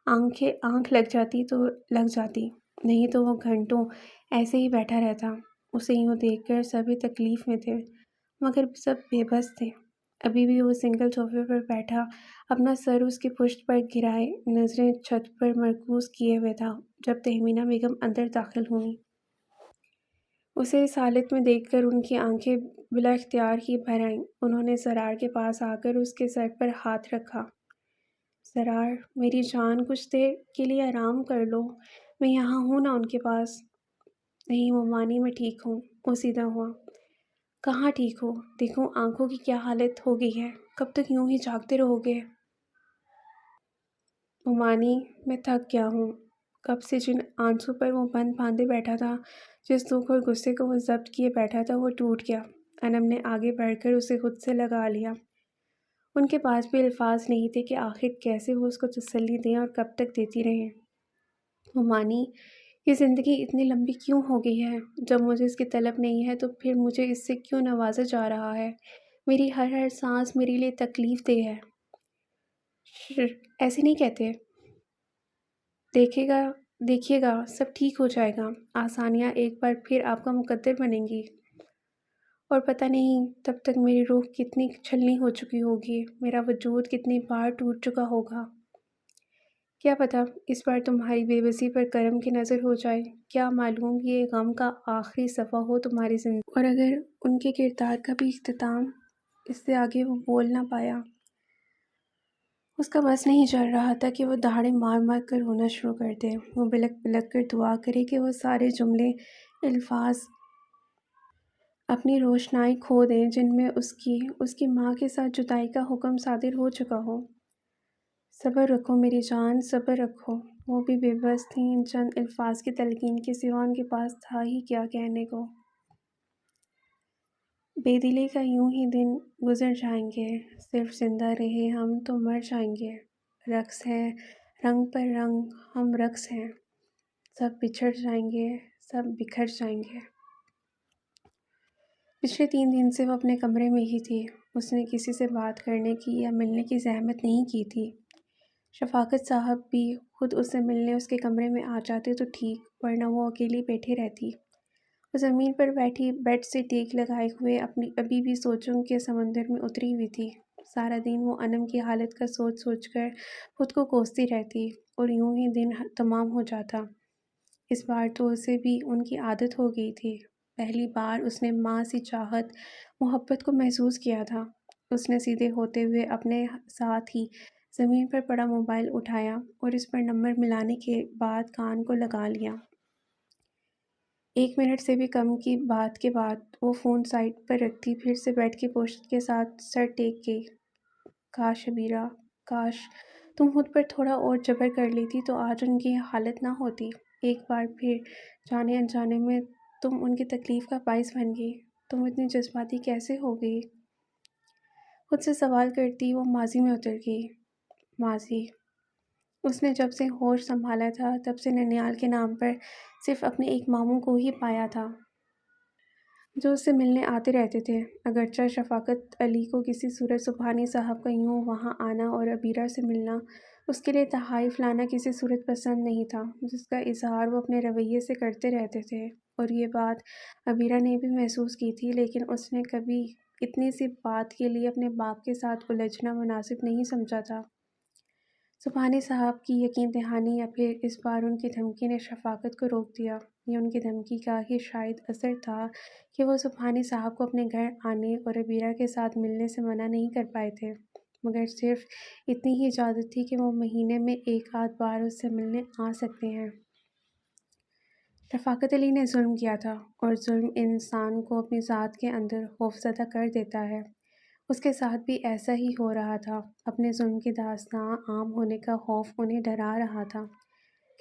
Speaker 1: آنکھ لگ جاتی تو لگ جاتی، نہیں تو وہ گھنٹوں ایسے ہی بیٹھا رہتا۔ اسے یوں دیکھ کر سبھی تکلیف میں تھے، مگر سب بے بس تھے۔ ابھی بھی وہ سنگل صوفے پر بیٹھا، اپنا سر اس کی پشت پر گرائے، نظریں چھت پر مرکوز کیے ہوئے تھا، جب تہمینہ بیگم اندر داخل ہوئیں۔ اسے اس حالت میں دیکھ کر ان کی آنکھیں بلا اختیار ہی بھر آئیں۔ انہوں نے سرار کے پاس آ کر اس کے سر پر ہاتھ رکھا۔ سرار، میری جان، کچھ دیر کے لیے آرام کر لو، میں یہاں ہوں نا ان کے پاس۔ نہیں مومانی، میں ٹھیک ہوں۔ وہ سیدھا ہوا۔ کہاں ٹھیک ہو؟ دیکھو آنکھوں کی کیا حالت ہو گئی ہے، کب تک یوں ہی جاگتے رہو گے؟ مومانی، میں تھک گیا ہوں۔ کب سے جن آنسوں پر وہ بند باندھے بیٹھا تھا، جس دکھ اور غصے کو وہ ضبط کیے بیٹھا تھا، وہ ٹوٹ گیا۔ انم نے آگے بڑھ کر اسے خود سے لگا لیا۔ ان کے پاس بھی الفاظ نہیں تھے کہ آخر کیسے وہ اس کو تسلی دیں اور کب تک دیتی رہیں۔ مومانی، یہ زندگی اتنی لمبی کیوں ہو گئی ہے؟ جب مجھے اس کی طلب نہیں ہے تو پھر مجھے اس سے کیوں نوازا جا رہا ہے؟ میری ہر سانس میرے لیے تکلیف دہ ہے۔ ایسے نہیں کہتے۔ دیکھیے گا سب ٹھیک ہو جائے گا، آسانیاں ایک بار پھر آپ کا مقدر بنیں گی، اور پتہ نہیں تب تک میری روح کتنی چھلنی ہو چکی ہوگی، میرا وجود کتنی بار ٹوٹ چکا ہوگا۔ کیا پتہ اس بار تمہاری بے بسی پر کرم کی نظر ہو جائے، کیا معلوم یہ غم کا آخری صفحہ ہو تمہاری زندگی، اور اگر ان کے کردار کا بھی اختتام۔ اس سے آگے وہ بول نہ پایا۔ اس کا بس نہیں چل رہا تھا کہ وہ دہاڑے مار مار کر رونا شروع کر دے۔ وہ بلک بلک کر دعا کرے کہ وہ سارے جملے، الفاظ اپنی روشنائی کھو دیں جن میں اس کی ماں کے ساتھ جدائی کا حکم صادر ہو چکا ہو۔ صبر رکھو میری جان، صبر رکھو۔ وہ بھی بے بس تھی ان چند الفاظ کی تلقین کے سوا ان کے پاس تھا ہی کیا کہنے کو۔ بے دلی کا یوں ہی دن گزر جائیں گے، صرف زندہ رہے ہم تو مر جائیں گے۔ رقص ہے رنگ پر رنگ، ہم رقص ہیں، سب بچھڑ جائیں گے، سب بکھر جائیں گے۔ پچھلے 3 دن سے وہ اپنے کمرے میں ہی تھی۔ اس نے کسی سے بات کرنے کی یا ملنے کی زحمت نہیں کی تھی۔ شفاقت صاحب بھی خود اس سے ملنے اس کے کمرے میں آ جاتے تو ٹھیک، ورنہ وہ اکیلی بیٹھی رہتی۔ وہ زمین پر بیٹھی بیڈ سے ٹیک لگائے ہوئے ابھی بھی سوچوں کے سمندر میں اتری ہوئی تھی۔ سارا دن وہ انم کی حالت کا سوچ سوچ کر خود کو کوستی رہتی، اور یوں ہی دن تمام ہو جاتا۔ اس بار تو اسے بھی ان کی عادت ہو گئی تھی۔ پہلی بار اس نے ماں سی چاہت، محبت کو محسوس کیا تھا۔ اس نے سیدھے ہوتے ہوئے اپنے ساتھ ہی زمین پر پڑا موبائل اٹھایا اور اس پر نمبر ملانے کے بعد کان کو لگا لیا۔ 1 منٹ سے بھی کم کی بات کے بعد وہ فون سائیڈ پر رکھتی پھر سے بیڈ کی پشت کے ساتھ سر ٹیک گئی۔ کاش شبیرہ، کاش تم خود پر تھوڑا اور جبر کر لیتی تو آج ان کی حالت نہ ہوتی۔ ایک بار پھر جانے انجانے میں تم ان کی تکلیف کا باعث بن گئی۔ تم اتنی جذباتی کیسے ہو گئی؟ خود سے سوال کرتی وہ ماضی میں اتر گئی۔ ماضی اس نے جب سے ہوش سنبھالا تھا تب سے ننیال کے نام پر صرف اپنے ایک ماموں کو ہی پایا تھا جو اس سے ملنے آتے رہتے تھے۔ اگرچہ شفقت علی کو کسی صورت سبحانی صاحب کا یوں وہاں آنا اور عبیرہ سے ملنا اس کے لیے تحائف لانا کسی صورت پسند نہیں تھا، جس کا اظہار وہ اپنے رویے سے کرتے رہتے تھے، اور یہ بات عبیرہ نے بھی محسوس کی تھی، لیکن اس نے کبھی اتنی سی بات کے لیے اپنے باپ کے ساتھ الجھنا مناسب نہیں سمجھا تھا۔ سبحانی صاحب کی یقین دہانی یا پھر اس بار ان کی دھمکی نے شفقت کو روک دیا۔ یہ ان کی دھمکی کا ہی شاید اثر تھا کہ وہ سبحانی صاحب کو اپنے گھر آنے اور عبیرہ کے ساتھ ملنے سے منع نہیں کر پائے تھے، مگر صرف اتنی ہی اجازت تھی کہ وہ مہینے میں ایک آدھ بار اس سے ملنے آ سکتے ہیں۔ شفقت علی نے ظلم کیا تھا، اور ظلم انسان کو اپنی ذات کے اندر خوفزدہ کر دیتا ہے۔ اس کے ساتھ بھی ایسا ہی ہو رہا تھا۔ اپنے ظلم کی داستاں عام ہونے کا خوف انہیں ڈرا رہا تھا۔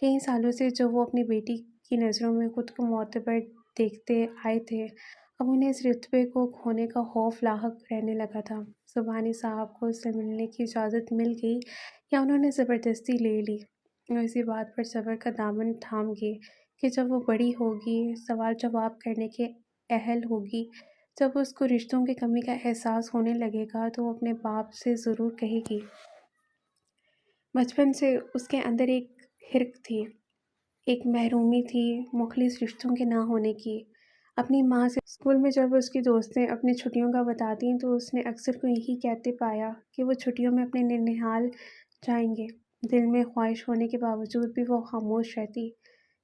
Speaker 1: کئی سالوں سے جو وہ اپنی بیٹی کی نظروں میں خود کو معتبر دیکھتے آئے تھے، اب انہیں اس رتبے کو کھونے کا خوف لاحق رہنے لگا تھا۔ سبحانی صاحب کو اس سے ملنے کی اجازت مل گئی یا انہوں نے زبردستی لے لی؟ وہ اسی بات پر صبر کا دامن تھام گئے کہ جب وہ بڑی ہوگی، سوال جواب کرنے کے اہل ہوگی، جب اس کو رشتوں کی کمی کا احساس ہونے لگے گا تو وہ اپنے باپ سے ضرور کہے گی۔ بچپن سے اس کے اندر ایک حرق تھی، ایک محرومی تھی مخلص رشتوں کے نہ ہونے کی۔ اپنی ماں سے اسکول میں جب اس کی دوستیں اپنی چھٹیوں کا بتاتیں تو اس نے اکثر کو یہی کہتے پایا کہ وہ چھٹیوں میں اپنے ننیال جائیں گے۔ دل میں خواہش ہونے کے باوجود بھی وہ خاموش رہتی،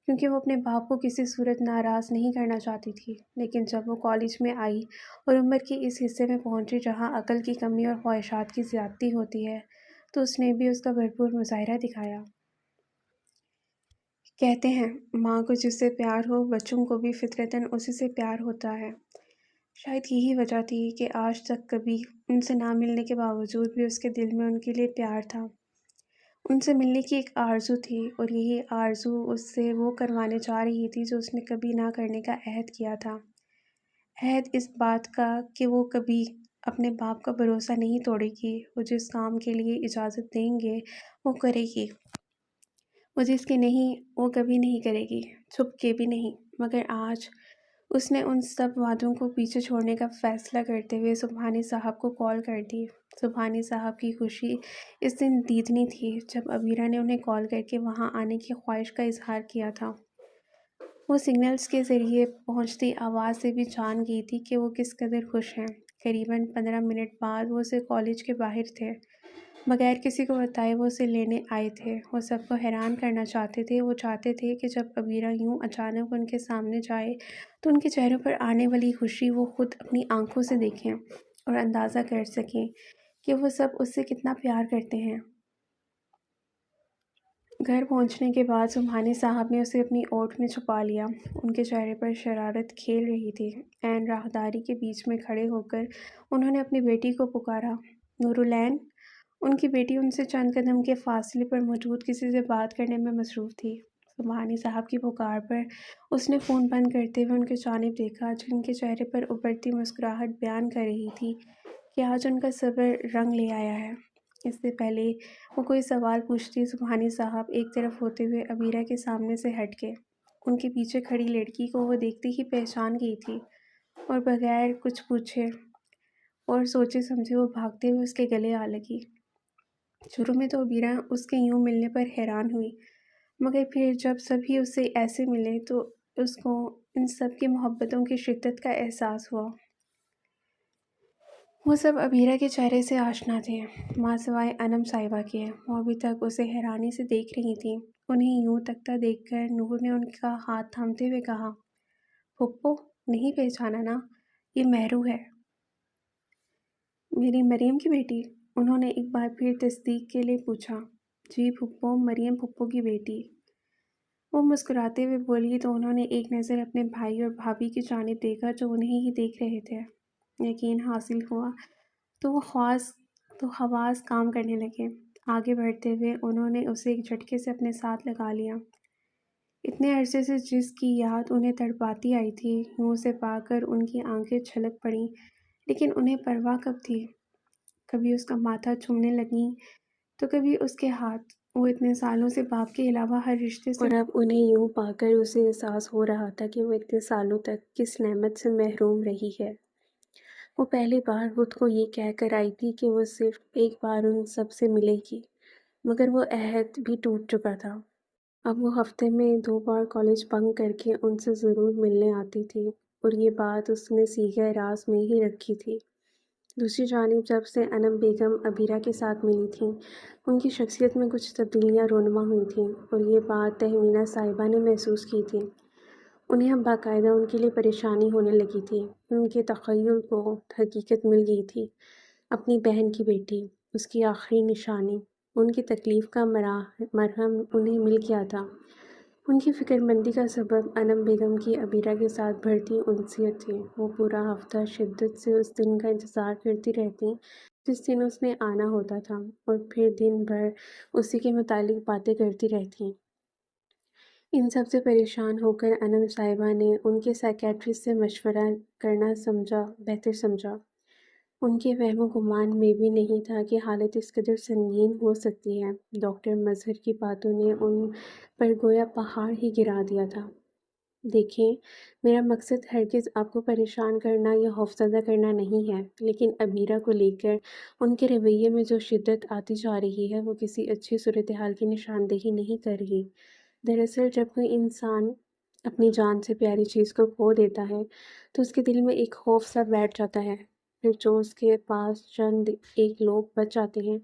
Speaker 1: کیونکہ وہ اپنے باپ کو کسی صورت ناراض نہیں کرنا چاہتی تھی۔ لیکن جب وہ کالج میں آئی اور عمر کے اس حصے میں پہنچی جہاں عقل کی کمی اور خواہشات کی زیادتی ہوتی ہے، تو اس نے بھی اس کا بھرپور مظاہرہ دکھایا۔ کہتے ہیں ماں کو جس سے پیار ہو بچوں کو بھی فطرتاً اسی سے پیار ہوتا ہے۔ شاید یہی وجہ تھی کہ آج تک کبھی ان سے نہ ملنے کے باوجود بھی اس کے دل میں ان کے لیے پیار تھا۔ ان سے ملنے کی ایک آرزو تھی، اور یہی آرزو اس سے وہ کروانے جا رہی تھی جو اس نے کبھی نہ کرنے کا عہد کیا تھا۔ عہد اس بات کا کہ وہ کبھی اپنے باپ کا بھروسہ نہیں توڑے گی، وہ جس کام کے لیے اجازت دیں گے وہ کرے گی، وہ جس کی نہیں وہ کبھی نہیں کرے گی، چھپ کے بھی نہیں۔ مگر آج اس نے ان سب وعدوں کو پیچھے چھوڑنے کا فیصلہ کرتے ہوئے سبحانی صاحب کو کال کر دی۔ سبحانی صاحب کی خوشی اس دن دیدنی تھی جب عبیرہ نے انہیں کال کر کے وہاں آنے کی خواہش کا اظہار کیا تھا۔ وہ سگنلز کے ذریعے پہنچتی آواز سے بھی جان گئی تھی کہ وہ کس قدر خوش ہیں۔ قریباً 15 منٹ بعد وہ اسے کالج کے باہر تھے، بغیر کسی کو بتائے وہ اسے لینے آئے تھے۔ وہ سب کو حیران کرنا چاہتے تھے۔ وہ چاہتے تھے کہ جب عبیرہ یوں اچانک ان کے سامنے جائے تو ان کے چہروں پر آنے والی خوشی وہ خود اپنی آنکھوں سے دیکھیں اور اندازہ کر سکیں کہ وہ سب اس سے کتنا پیار کرتے ہیں۔ گھر پہنچنے کے بعد سبحانی صاحب نے اسے اپنی اوٹ میں چھپا لیا۔ ان کے چہرے پر شرارت کھیل رہی تھی۔ عین راہداری کے بیچ میں کھڑے ہو کر انہوں نے اپنی بیٹی کو پکارا، نورالعین۔ ان کی بیٹی ان سے چند قدم کے فاصلے پر موجود کسی سے بات کرنے میں مصروف تھی۔ سبحانی صاحب کی پکار پر اس نے فون بند کرتے ہوئے ان کی جانب دیکھا، جن کے چہرے پر ابھرتی مسکراہٹ بیان کر رہی تھی کہ آج ان کا صبر رنگ لے آیا ہے۔ اس سے پہلے وہ کوئی سوال پوچھتی، سبحانی صاحب ایک طرف ہوتے ہوئے عبیرہ کے سامنے سے ہٹ کے ان کے پیچھے کھڑی لڑکی کو وہ دیکھتے ہی پہچان گئی تھی، اور بغیر کچھ پوچھے اور سوچے سمجھے وہ بھاگتے ہوئے اس کے گلے آ لگی۔ شروع میں تو عبیرہ اس کے یوں ملنے پر حیران ہوئی، مگر پھر جب سبھی اس سے ایسے ملے تو اس کو ان سب کی محبتوں کی شدت کا احساس ہوا۔ وہ سب عبیرہ کے چہرے سے آشنا تھے، ماں سوائے انم صاحبہ کے۔ وہ ابھی تک اسے حیرانی سے دیکھ رہی تھیں۔ انہیں یوں تکتا دیکھ کر نور نے ان کا ہاتھ تھامتے ہوئے کہا، پھپھو نہیں پہچانا نا، یہ مہرو ہے، میری مریم کی بیٹی؟ انہوں نے ایک بار پھر تصدیق کے لیے پوچھا۔ جی پھپھو، مریم پھپھو کی بیٹی۔ وہ مسکراتے ہوئے بولی تو انہوں نے ایک نظر اپنے بھائی اور بھابھی کی جانب دیکھا جو انہیں ہی دیکھ رہے تھے۔ یقین حاصل ہوا تو وہ حواس کام کرنے لگے۔ آگے بڑھتے ہوئے انہوں نے اسے ایک جھٹکے سے اپنے ساتھ لگا لیا۔ اتنے عرصے سے جس کی یاد انہیں تڑپاتی آئی تھی، یوں اسے پا کر ان کی آنکھیں چھلک پڑیں، لیکن انہیں پرواہ کب تھی؟ کبھی اس کا ماتھا چومنے لگیں تو کبھی اس کے ہاتھ۔ وہ اتنے سالوں سے باپ کے علاوہ ہر رشتے سے، اور اب انہیں یوں پا کر اسے احساس ہو رہا تھا کہ وہ اتنے سالوں تک کس نعمت سے محروم رہی ہے۔ وہ پہلی بار خود کو یہ کہہ کر آئی تھی کہ وہ صرف ایک بار ان سب سے ملے گی، مگر وہ عہد بھی ٹوٹ چکا تھا۔ اب وہ ہفتے میں 2 بار کالج بنک کر کے ان سے ضرور ملنے آتی تھی، اور یہ بات اس نے سیغہ راز میں ہی رکھی تھی۔ دوسری جانب جب سے انم بیگم عبیرہ کے ساتھ ملی تھیں، ان کی شخصیت میں کچھ تبدیلیاں رونما ہوئی تھیں، اور یہ بات تہمینہ صاحبہ نے محسوس کی تھی۔ انہیں اب باقاعدہ ان کے لیے پریشانی ہونے لگی تھی۔ ان کے تخیل کو حقیقت مل گئی تھی۔ اپنی بہن کی بیٹی، اس کی آخری نشانی، ان کی تکلیف کا مرہم انہیں مل گیا تھا۔ ان کی فکر مندی کا سبب انم بیگم کی عبیرہ کے ساتھ بڑھتی انسیت تھی۔ وہ پورا ہفتہ شدت سے اس دن کا انتظار کرتی رہتی جس دن اس نے آنا ہوتا تھا، اور پھر دن بھر اسی کے متعلق باتیں کرتی رہتی۔ ان سب سے پریشان ہو کر انم صاحبہ نے ان کے سائیکیٹرسٹ سے مشورہ کرنا بہتر سمجھا۔ ان کے وہم و گمان میں بھی نہیں تھا کہ حالت اس قدر سنگین ہو سکتی ہے۔ ڈاکٹر مظہر کی باتوں نے ان پر گویا پہاڑ ہی گرا دیا تھا۔ دیکھیں، میرا مقصد ہرگز آپ کو پریشان کرنا یا خوفزدہ کرنا نہیں ہے، لیکن عبیرہ کو لے کر ان کے رویے میں جو شدت آتی جا رہی ہے وہ کسی اچھی صورتحال کی نشاندہی نہیں کر رہی۔ دراصل جب کوئی انسان اپنی جان سے پیاری چیز کو کھو دیتا ہے تو اس کے دل میں ایک خوف سا بیٹھ جاتا ہے۔ پھر جو اس کے پاس چند ایک لوگ بچ جاتے ہیں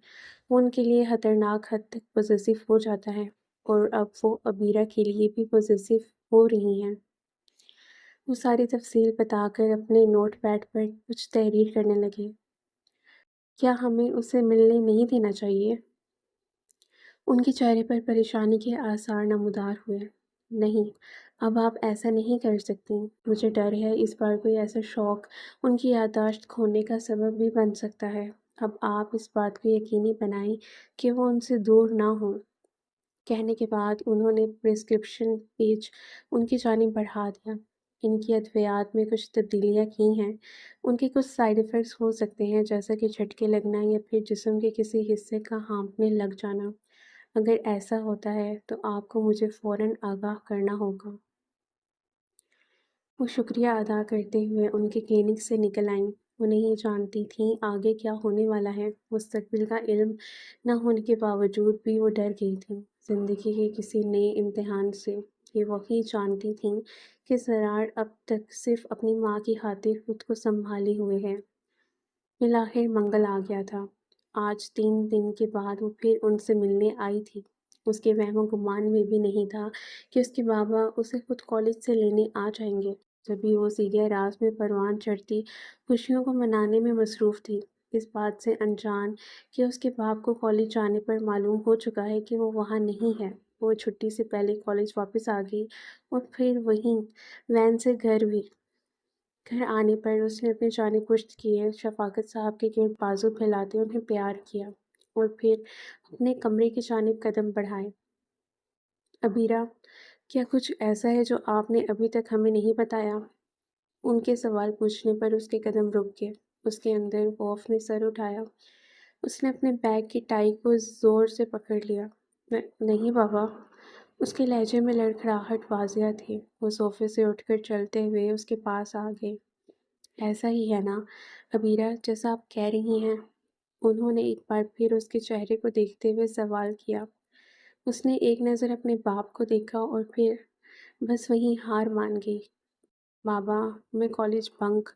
Speaker 1: وہ ان کے لیے خطرناک حد تک پوزیسو ہو جاتا ہے، اور اب وہ عبیرہ کے لیے بھی پوزیسو ہو رہی ہیں۔ وہ ساری تفصیل بتا کر اپنے نوٹ پیڈ پر کچھ تحریر کرنے لگے۔ کیا ہمیں اسے ملنے نہیں دینا چاہیے؟ ان کے چہرے پر پریشانی کے آثار نمودار ہوئے۔ نہیں، اب آپ ایسا نہیں کر سکتی۔ مجھے ڈر ہے اس بار کوئی ایسا شوق ان کی یادداشت کھونے کا سبب بھی بن سکتا ہے۔ اب آپ اس بات کو یقینی بنائیں کہ وہ ان سے دور نہ ہوں۔ کہنے کے بعد انہوں نے پرسکرپشن پیج ان کی جانب بڑھا دیا۔ ان کی ادویات میں کچھ تبدیلیاں کی ہیں۔ ان کے کچھ سائیڈ ایفیکٹس ہو سکتے ہیں، جیسا کہ جھٹکے لگنا یا پھر جسم کے کسی حصے کا ہانپنے لگ جانا۔ اگر ایسا ہوتا ہے تو آپ کو مجھے فوراً آگاہ کرنا ہوگا۔ وہ شکریہ ادا کرتے ہوئے ان کے کلینک سے نکل آئیں۔ وہ نہیں جانتی تھیں آگے کیا ہونے والا ہے۔ مستقبل کا علم نہ ہونے کے باوجود بھی وہ ڈر گئی تھیں، زندگی کے کسی نئے امتحان سے۔ یہ وہی جانتی تھیں کہ زرار اب تک صرف اپنی ماں کی خاطر خود کو سنبھالے ہوئے ہے۔ بالآخر منگل آ گیا تھا۔ آج 3 دن کے بعد وہ پھر ان سے ملنے آئی تھی۔ اس کے وہم و گمان میں بھی نہیں تھا کہ اس کے بابا اسے خود کالج سے لینے آ جائیں گے۔ جب بھی وہ سیدھے راز میں پروان چڑھتی خوشیوں کو منانے میں مصروف تھی، اس بات سے انجان کہ اس کے باپ کو کالج جانے پر معلوم ہو چکا ہے کہ وہ وہاں نہیں ہے۔ وہ چھٹی سے پہلے کالج واپس آ گئی، اور پھر وہیں وین سے گھر آنے پر اس نے اپنی جانب پشت کیے شفاقت صاحب کے گرد بازو پھیلاتے انہیں پیار کیا، اور پھر اپنے کمرے کی جانب قدم بڑھائے۔ عبیرہ، کیا کچھ ایسا ہے جو آپ نے ابھی تک ہمیں نہیں بتایا؟ ان کے سوال پوچھنے پر اس کے قدم رک گئے۔ اس کے اندر خوف نے سر اٹھایا۔ اس نے اپنے بیگ کی ٹائی کو زور سے پکڑ لیا۔ نہیں بابا۔ اس کے لہجے میں لڑکھڑاہٹ واضح تھی۔ وہ صوفے سے اٹھ کر چلتے ہوئے اس کے پاس آ گئے۔ ایسا ہی ہے نا عبیرہ جیسا آپ کہہ رہی ہیں؟ انہوں نے ایک بار پھر اس کے چہرے کو دیکھتے ہوئے سوال کیا۔ اس نے ایک نظر اپنے باپ کو دیکھا اور پھر بس وہیں ہار مان گئی۔ بابا، میں کالج بنک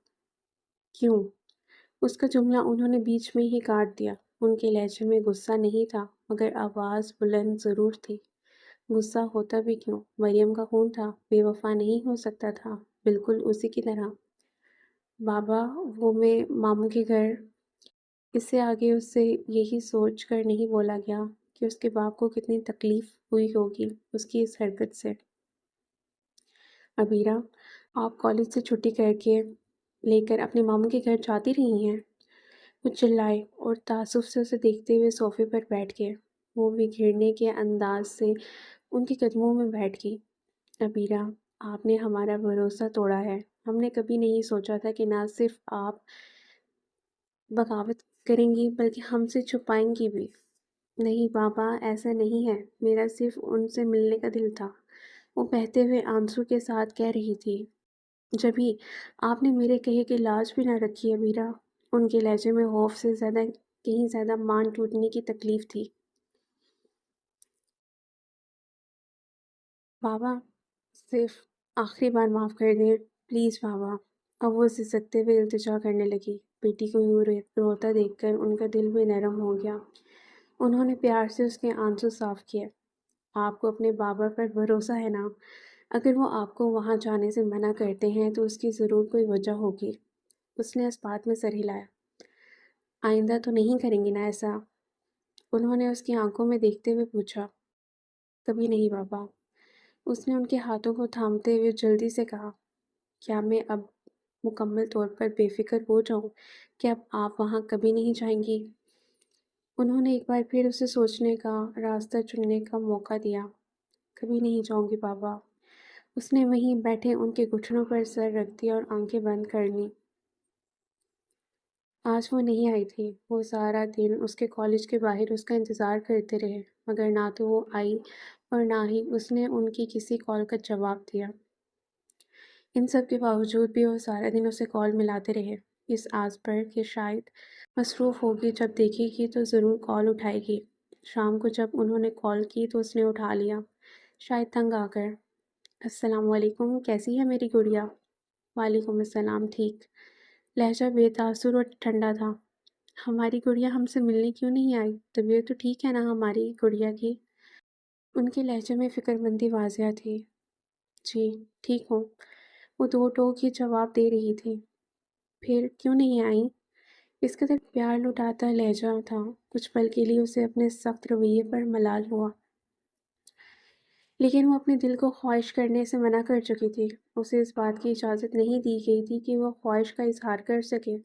Speaker 1: کیوں؟ اس کا جملہ انہوں نے بیچ میں ہی کاٹ دیا۔ ان کے لہجے میں غصہ نہیں تھا، مگر آواز بلند ضرور تھی۔ غصہ ہوتا بھی کیوں؟ مریم کا خون تھا، بے وفا نہیں ہو سکتا تھا، بالکل اسی کی طرح۔ بابا، وہ میں ماموں کے گھر۔ اس سے آگے اس سے یہی سوچ کر نہیں بولا گیا کہ اس کے باپ کو کتنی تکلیف ہوئی ہوگی اس کی اس حرکت سے۔ عبیرہ، آپ کالج سے چھٹی کر کے لے کر اپنے ماموں کے گھر جاتی رہی ہیں؟ وہ چلائے اور تعصب سے اسے دیکھتے ہوئے صوفے پر بیٹھ گئے۔ وہ بھی گھرنے کے انداز سے ان کے قدموں میں بیٹھ گئی۔ عبیرہ، آپ نے ہمارا بھروسہ توڑا ہے۔ ہم نے کبھی نہیں سوچا تھا کہ نہ صرف آپ بغاوت کریں گی بلکہ ہم سے چھپائیں گی بھی۔ نہیں پاپا، ایسا نہیں ہے، میرا صرف ان سے ملنے کا دل تھا، وہ بہتے ہوئے آنسو کے ساتھ کہہ رہی تھی۔ جبھی آپ نے میرے کہے کی لاج بھی نہ رکھی ابیرا۔ ان کے لہجے میں خوف سے زیادہ کہیں زیادہ مان ٹوٹنے کی تکلیف تھی۔ بابا، صرف آخری بار معاف کر دیں، پلیز بابا۔ اب وہ سسکتے ہوئے التجا کرنے لگی۔ بیٹی کو یوں روتا دیکھ کر ان کا دل بھی نرم ہو گیا۔ انہوں نے پیار سے اس کے آنسو صاف کیے۔ آپ کو اپنے بابا پر بھروسہ ہے نا؟ اگر وہ آپ کو وہاں جانے سے منع کرتے ہیں تو اس کی ضرور کوئی وجہ ہوگی۔ اس نے اس بات میں سر ہلایا۔ آئندہ تو نہیں کریں گی نا ایسا؟ انہوں نے اس کی آنکھوں میں دیکھتے ہوئے پوچھا۔ کبھی نہیں بابا۔ اس نے ان کے ہاتھوں کو تھامتے ہوئے جلدی سے کہا۔ کیا میں اب مکمل طور پر بے فکر ہو جاؤں کہ اب آپ وہاں کبھی نہیں جائیں گی؟ انہوں نے ایک بار پھر اسے سوچنے کا راستہ چننے کا موقع دیا۔ کبھی نہیں جاؤں گی بابا۔ اس نے وہیں بیٹھے ان کے گھٹنوں پر سر رکھ دیا اور آنکھیں بند کر لیں۔ آج وہ نہیں آئی تھی۔ وہ سارا دن اس کے کالج کے باہر اس کا انتظار کرتے رہے، مگر نہ تو وہ آئی اور نہ ہی اس نے ان کی کسی کال کا جواب دیا۔ ان سب کے باوجود بھی وہ سارا دن اسے کال ملاتے رہے، اس آس پر کہ شاید مصروف ہوگی، جب دیکھے گی تو ضرور کال اٹھائے گی۔ شام کو جب انہوں نے کال کی تو اس نے اٹھا لیا، شاید تنگ آ کر۔ السلام علیکم، کیسی ہے میری گڑیا؟ وعلیکم السلام، ٹھیک۔ لہجہ بے تاثر اور ٹھنڈا تھا۔ ہماری گڑیا ہم سے ملنے کیوں نہیں آئی؟ طبیعت تو ٹھیک ہے نا ہماری گڑیا کی؟ ان کے لہجے میں فکر مندی واضح تھی۔ جی ٹھیک ہوں، وہ دو ٹوک ہی جواب دے رہی تھی۔ پھر کیوں نہیں آئیں؟ اس قدر پیار لٹاتا لہجہ تھا، کچھ پل کے لیے اسے اپنے سخت رویے پر ملال ہوا، لیکن وہ اپنے دل کو خواہش کرنے سے منع کر چکی تھی۔ اسے اس بات کی اجازت نہیں دی گئی تھی کہ وہ خواہش کا اظہار کر سکے۔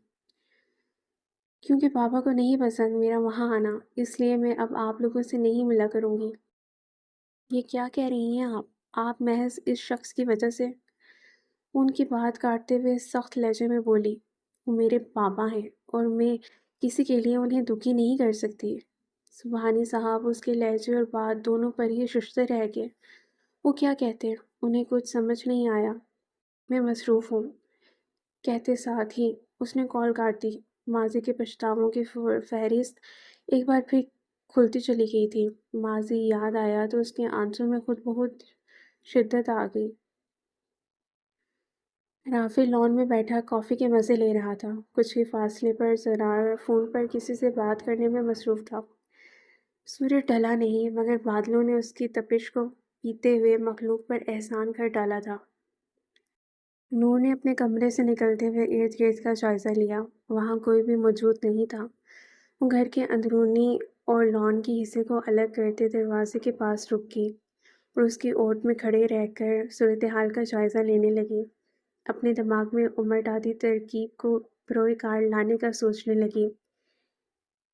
Speaker 1: کیونکہ پاپا کو نہیں پسند میرا وہاں آنا، اس لیے میں اب آپ لوگوں سے نہیں ملا کروں گی۔ یہ کیا کہہ رہی ہیں آپ محض اس شخص کی وجہ سے؟ ان کی بات کاٹتے ہوئے سخت لہجے میں بولی۔ وہ میرے پاپا ہیں اور میں کسی کے لیے انہیں دکھی نہیں کر سکتی۔ سبحانی صاحب اس کے لہجے اور بات دونوں پر ہی ششتے رہ گئے۔ وہ کیا کہتے؟ انہیں کچھ سمجھ نہیں آیا۔ میں مصروف ہوں، کہتے ساتھ ہی اس نے کال کاٹ دی۔ ماضی کے پچھتاووں کی فہرست ایک بار پھر کھلتی چلی گئی تھی۔ ماضی یاد آیا تو اس کے آنسوں میں خود بہت شدت آ گئی۔ رافع لان میں بیٹھا کافی کے مزے لے رہا تھا، کچھ ہی فاصلے پر ذرا فون پر کسی سے بات کرنے میں مصروف تھا۔ سورج ڈھلا نہیں، مگر بادلوں نے اس کی تپش کو پیتے ہوئے مخلوق پر احسان کر ڈالا تھا۔ نور نے اپنے کمرے سے نکلتے ہوئے ارد گرد کا جائزہ لیا۔ وہاں کوئی بھی موجود نہیں تھا۔ وہ گھر کے اندرونی اور لان کے حصے کو الگ کرتے دروازے کے پاس رک گئی اور اس کی اوٹ میں کھڑے رہ کر صورتحال کا جائزہ لینے لگی۔ اپنے دماغ میں امٹ آتی ترکیب کو بروئے کار لانے کا سوچنے لگی۔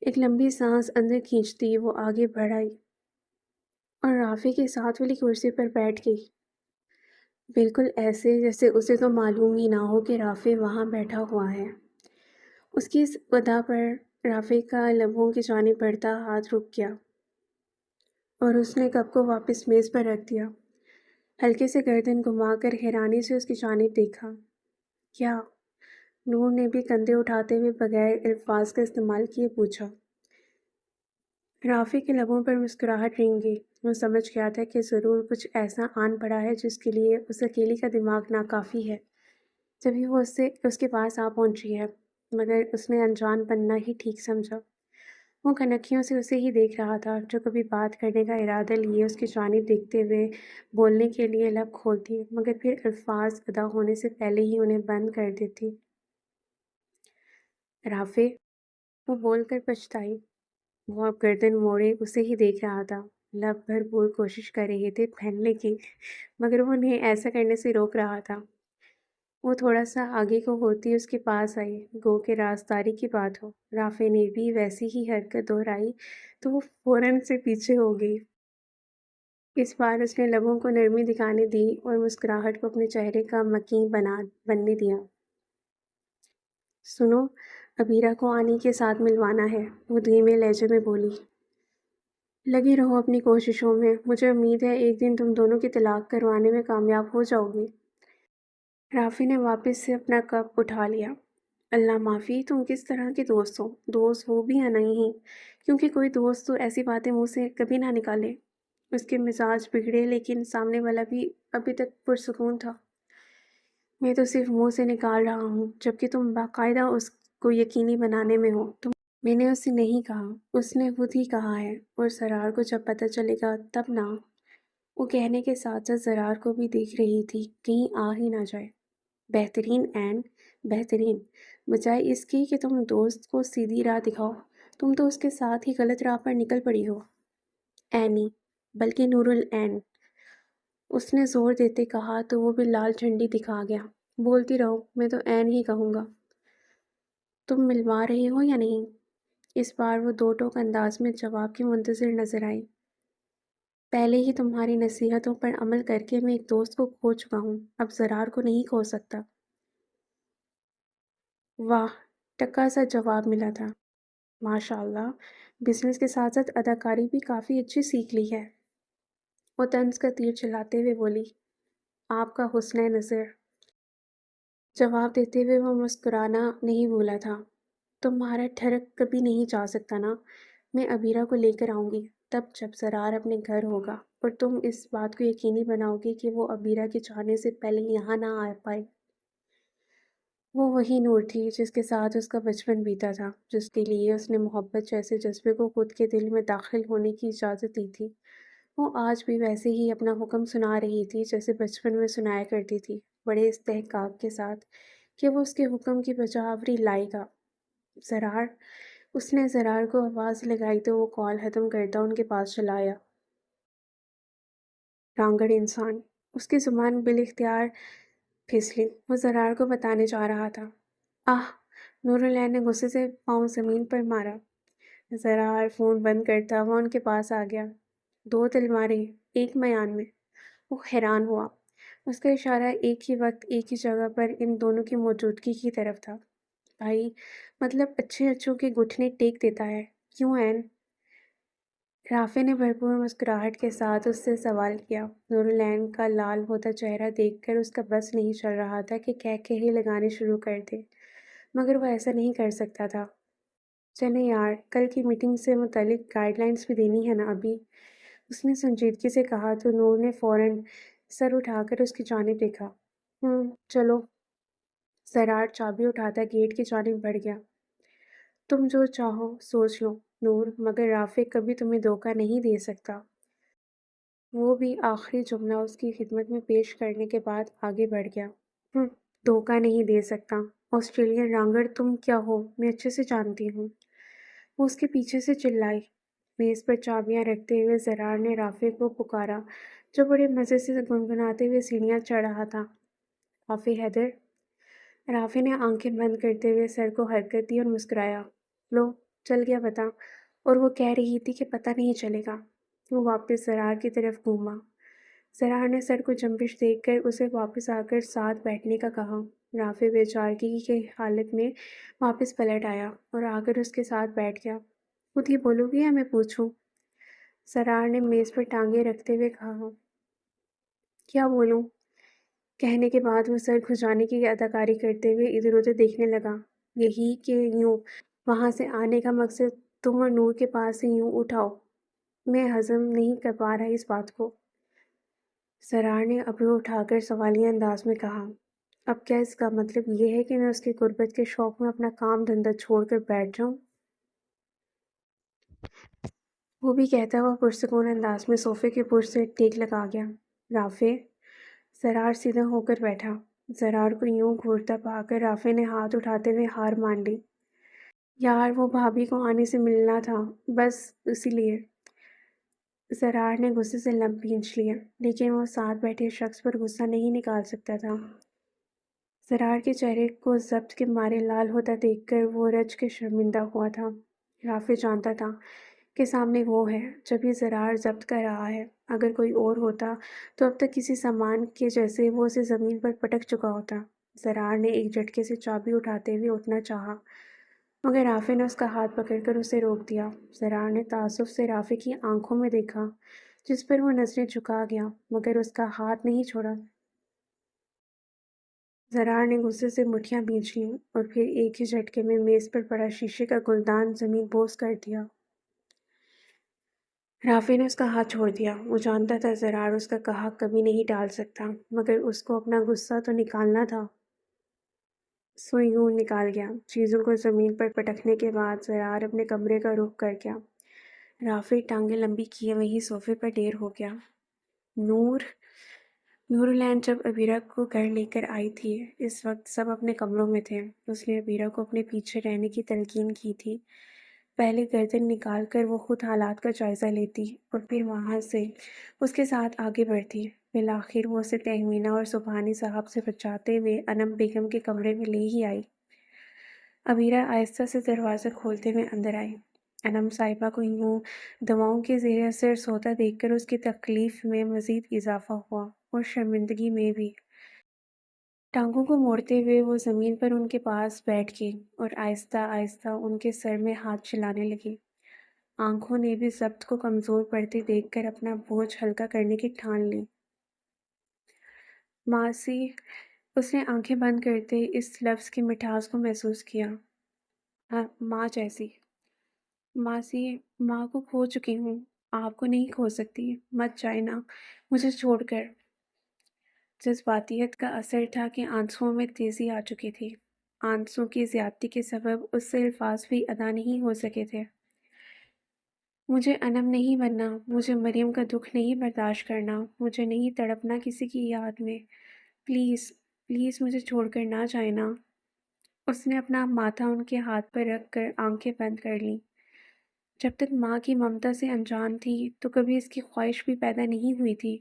Speaker 1: ایک لمبی سانس اندر کھینچتی وہ آگے بڑھ آئی اور رافع کے ساتھ والی کرسی پر بیٹھ گئی، بالکل ایسے جیسے اسے تو معلوم ہی نہ ہو کہ رافع وہاں بیٹھا ہوا ہے۔ اس کی اس ادا پر رافع کا لبوں کی جانب بڑھتا ہاتھ رک گیا اور اس نے کپ کو واپس میز پر رکھ دیا۔ ہلکے سے گردن گھما کر حیرانی سے اس کی جانب دیکھا۔ کیا؟ نور نے بھی کندھے اٹھاتے ہوئے بغیر الفاظ کا استعمال کیے پوچھا۔ رافع کے لبوں پر مسکراہٹ رنگ گئی۔ وہ سمجھ گیا تھا کہ ضرور کچھ ایسا آن پڑا ہے جس کے لیے اس اکیلی کا دماغ ناکافی ہے، جبھی وہ اس کے پاس آ پہنچی ہے، مگر اس نے انجان بننا ہی ٹھیک سمجھا۔ وہ کھنکیوں سے اسے ہی دیکھ رہا تھا، جو کبھی بات کرنے کا ارادہ لیے اس کی جانب دیکھتے ہوئے بولنے کے لیے لب کھولتی، مگر پھر الفاظ ادا ہونے سے پہلے ہی انہیں بند کر دیتی۔ رافع، وہ بول کر پچھتائی۔ وہ اب گردن موڑے اسے ہی دیکھ رہا تھا، لب بھرپور کوشش کر رہے تھے پھیلنے کی، مگر وہ انہیں ایسا کرنے سے روک رہا تھا۔ وہ تھوڑا سا آگے کو ہوتی اس کے پاس آئی، گو کہ رازداری کی بات ہو۔ رافع نے بھی ویسی ہی حرکت دہرائی تو وہ فوراً سے پیچھے ہو گئی۔ اس بار اس نے لبوں کو نرمی دکھانے دی اور مسکراہٹ کو اپنے چہرے کا مکیں بننے دیا۔ سنو، ابیرہ کو آنی کے ساتھ ملوانا ہے، وہ دھیمے لہجے میں بولی۔ لگے رہو اپنی کوششوں میں، مجھے امید ہے ایک دن تم دونوں کی طلاق کروانے میں کامیاب ہو جاؤ گی۔ رافی نے واپس سے اپنا کپ اٹھا لیا۔ اللہ معافی، تم کس طرح کے دوست ہو؟ دوست ہو بھی یا نہیں، کیونکہ کوئی دوست تو ایسی باتیں منہ سے کبھی نہ نکالے۔ اس کے مزاج بگڑے لیکن سامنے والا بھی ابھی تک پرسکون تھا۔ میں تو صرف منہ سے نکال رہا ہوں، جبکہ تم باقاعدہ اس کو یقینی بنانے میں ہو۔ میں نے اسے نہیں کہا، اس نے خود ہی کہا ہے، اور سرار کو جب پتہ چلے گا تب نہ۔ وہ کہنے کے ساتھ ساتھ سرار کو بھی دیکھ رہی تھی، کہیں آ ہی نہ جائے۔ بہترین این، بہترین، بجائے اس کی کہ تم دوست کو سیدھی راہ دکھاؤ، تم تو اس کے ساتھ ہی غلط راہ پر نکل پڑی ہو۔ اینی، بلکہ نور العین، اس نے زور دیتے کہا تو وہ بھی لال جھنڈی دکھا گیا۔ بولتی رہو، میں تو این ہی کہوں گا۔ تم ملوا رہے ہو یا نہیں؟ اس بار وہ دو ٹوک انداز میں جواب کی منتظر نظر آئی۔ پہلے ہی تمہاری نصیحتوں پر عمل کر کے میں ایک دوست کو کھو چکا ہوں، اب زرار کو نہیں کھو سکتا۔ واہ، ٹکا سا جواب ملا تھا۔ ماشاء اللہ، بزنس کے ساتھ ساتھ اداکاری بھی کافی اچھی سیکھ لی ہے۔ وہ طنز کا تیر چلاتے ہوئے بولی۔ آپ کا حسن نظر۔ جواب دیتے ہوئے وہ مسکرانا نہیں بھولا تھا۔ تمہارا ٹھڑک کبھی نہیں جا سکتا نا، میں عبیرہ کو لے کر آؤں گی، تب جب زرار اپنے گھر ہوگا، اور تم اس بات کو یقینی بناؤ گی کہ وہ عبیرہ کے جانے سے پہلے یہاں نہ آ پائے۔ وہ وہی نور تھی جس کے ساتھ اس کا بچپن بیتا تھا، جس کے لیے اس نے محبت جیسے جذبے کو خود کے دل میں داخل ہونے کی اجازت دی تھی۔ وہ آج بھی ویسے ہی اپنا حکم سنا رہی تھی جیسے بچپن میں سنایا کرتی تھی، بڑے استحقاق کے ساتھ کہ وہ اس کے حکم کی بجاوری لائے گا۔ زرار، اس نے زرار کو آواز لگائی تو وہ کال ختم کرتا ان کے پاس چلا آیا۔ رانگڑ انسان، اس کی زبان بالاختیار پھسلی۔ وہ زرار کو بتانے جا رہا تھا۔ آہ، نور العین نے غصے سے پاؤں زمین پر مارا۔ زرار فون بند کرتا ہوا ان کے پاس آ گیا۔ دو تلواریں ایک میان میں؟ وہ حیران ہوا۔ اس کا اشارہ ایک ہی وقت ایک ہی جگہ پر ان دونوں کی موجودگی کی طرف تھا۔ بھائی، مطلب اچھے اچھوں کے گھٹنے ٹیک دیتا ہے، کیوں این؟ رافع نے بھرپور مسکراہٹ کے ساتھ اس سے سوال کیا۔ نور العین کا لال ہوتا چہرہ دیکھ کر اس کا بس نہیں چل رہا تھا کہ کہے لگانے شروع کر دے، مگر وہ ایسا نہیں کر سکتا تھا۔ چلیں یار، کل کی میٹنگ سے متعلق گائیڈ لائنز بھی دینی ہے نا ابھی، اس نے سنجیدگی سے کہا تو نور نے فوراً سر اٹھا کر اس کی جانب دیکھا۔ چلو۔ زرار چابی اٹھاتا گیٹ کی جانب بڑھ گیا۔ تم جو چاہو سوچ لو نور، مگر رافع کبھی تمہیں دھوکہ نہیں دے سکتا۔ وہ بھی آخری جملہ اس کی خدمت میں پیش کرنے کے بعد آگے بڑھ گیا۔ دھوکہ نہیں دے سکتا؟ آسٹریلین رانگڑ تم کیا ہو، میں اچھے سے جانتی ہوں۔ وہ اس کے پیچھے سے چلائی۔ میز پر چابیاں رکھتے ہوئے زرار نے رافع کو پکارا جو بڑے مزے سے گنگناتے ہوئے سیڑھیاں چڑھ رہا تھا۔ رافع حیدر۔ رافع نے آنکھیں بند کرتے ہوئے سر کو حرکت دی اور مسکرایا۔ لو، چل گیا پتہ، اور وہ کہہ رہی تھی کہ پتہ نہیں چلے گا۔ وہ واپس زرار کی طرف گھوما۔ زرار نے سر کو جنبش دیکھ کر اسے واپس آ کر ساتھ بیٹھنے کا کہا۔ رافع بے چارگی کی حالت میں واپس پلٹ آیا اور آ کر اس کے ساتھ بیٹھ گیا۔ خود ہی بولو گی یا میں پوچھوں؟ زرار نے میز پر ٹانگیں رکھتے ہوئے کہا۔ کیا بولوں؟ کہنے کے بعد وہ سر کھجانے کی اداکاری کرتے ہوئے ادھر ادھر دیکھنے لگا۔ یہی کہ یوں وہاں سے آنے کا مقصد تم اور نور کے پاس سے یوں اٹھاؤ؟ میں ہضم نہیں کر پا رہا اس بات کو۔ زرار نے ابرو اٹھا کر سوالیہ انداز میں کہا۔ اب کیا اس کا مطلب یہ ہے کہ میں اس کی غربت کے شوق میں اپنا کام دھندہ چھوڑ کر بیٹھ جاؤں؟ وہ بھی کہتا ہوا پرسکون انداز میں صوفے کے پشت سے ٹیک لگا گیا۔ رافع۔ زرار سیدھا ہو کر بیٹھا۔ زرار کو یوں گھورتا پا کر رافع نے ہاتھ اٹھاتے ہوئے ہار مان لی۔ یار، وہ بھابھی کو آنے سے ملنا تھا، بس اسی لیے۔ زرار نے غصے سے لب بھینچ لیا، لیکن وہ ساتھ بیٹھے شخص پر غصہ نہیں نکال سکتا تھا۔ زرار کے چہرے کو ضبط کے مارے لال ہوتا دیکھ کر وہ رج کے شرمندہ ہوا تھا۔ رافع جانتا تھا کہ سامنے وہ ہے جب یہ زرار ضبط کر رہا ہے۔ اگر کوئی اور ہوتا تو اب تک کسی سامان کے جیسے وہ اسے زمین پر پٹک چکا ہوتا۔ زرار نے ایک جھٹکے سے چابی اٹھاتے ہوئے اٹھنا چاہا، مگر رافع نے اس کا ہاتھ پکڑ کر اسے روک دیا۔ زرار نے تعصب سے رافع کی آنکھوں میں دیکھا، جس پر وہ نظریں جھکا گیا، مگر اس کا ہاتھ نہیں چھوڑا۔ زرار نے غصے سے مٹھیاں بھینچ لیں اور پھر ایک ہی جھٹکے میں میز پر پڑا شیشے کا گلدان زمین بوس کر دیا۔ رافع نے اس کا ہاتھ چھوڑ دیا۔ وہ جانتا تھا زرار اس کا کہا کبھی نہیں ٹال سکتا، مگر اس کو اپنا غصہ تو نکالنا تھا۔ سو یوں نکال گیا۔ چیزوں کو زمین پر پٹکنے کے بعد زرار اپنے کمرے کا رخ کر گیا۔ رافع ٹانگیں لمبی کیے وہیں صوفے پر ڈیر ہو گیا۔ نور العین جب عبیرہ کو گھر لے کر آئی تھی، اس وقت سب اپنے کمروں میں تھے۔ اس نے عبیرہ کو اپنے پیچھے رہنے کی تلقین کی تھی۔ پہلے گردن نکال کر وہ خود حالات کا جائزہ لیتی اور پھر وہاں سے اس کے ساتھ آگے بڑھتی۔ بالآخر وہ اسے تہمینہ اور سبحانی صاحب سے بچاتے ہوئے انم بیگم کے کمرے میں لے ہی آئی۔ عبیرہ آہستہ سے دروازہ کھولتے ہوئے اندر آئی۔ انم صاحبہ کو یوں دواؤں کے زیر اثر سوتا دیکھ کر اس کی تکلیف میں مزید اضافہ ہوا اور شرمندگی میں بھی۔ ٹانگوں کو موڑتے ہوئے وہ زمین پر ان کے پاس بیٹھ گئی اور آہستہ آہستہ ان کے سر میں ہاتھ چلانے لگی۔ آنکھوں نے بھی ضبط کو کمزور پڑتے دیکھ کر اپنا بوجھ ہلکا کرنے کی ٹھان لی۔ ماسی، اس نے آنکھیں بند کرتے اس لفظ کی مٹھاس کو محسوس کیا۔ ماں جیسی۔ ماسی، ماں کو کھو چکی ہوں، آپ کو نہیں کھو سکتی، مت جائے نا مجھے چھوڑ کر۔ جذباتیت کا اثر تھا کہ آنسوؤں میں تیزی آ چکی تھی۔ آنسوں کی زیادتی کے سبب اس سے الفاظ بھی ادا نہیں ہو سکے تھے۔ مجھے انم نہیں بننا، مجھے مریم کا دکھ نہیں برداشت کرنا، مجھے نہیں تڑپنا کسی کی یاد میں، پلیز پلیز مجھے چھوڑ کر نہ جائے نا۔ اس نے اپنا ماتھا ان کے ہاتھ پر رکھ کر آنکھیں بند کر لیں۔ جب تک ماں کی ممتا سے انجان تھی تو کبھی اس کی خواہش بھی پیدا نہیں ہوئی تھی،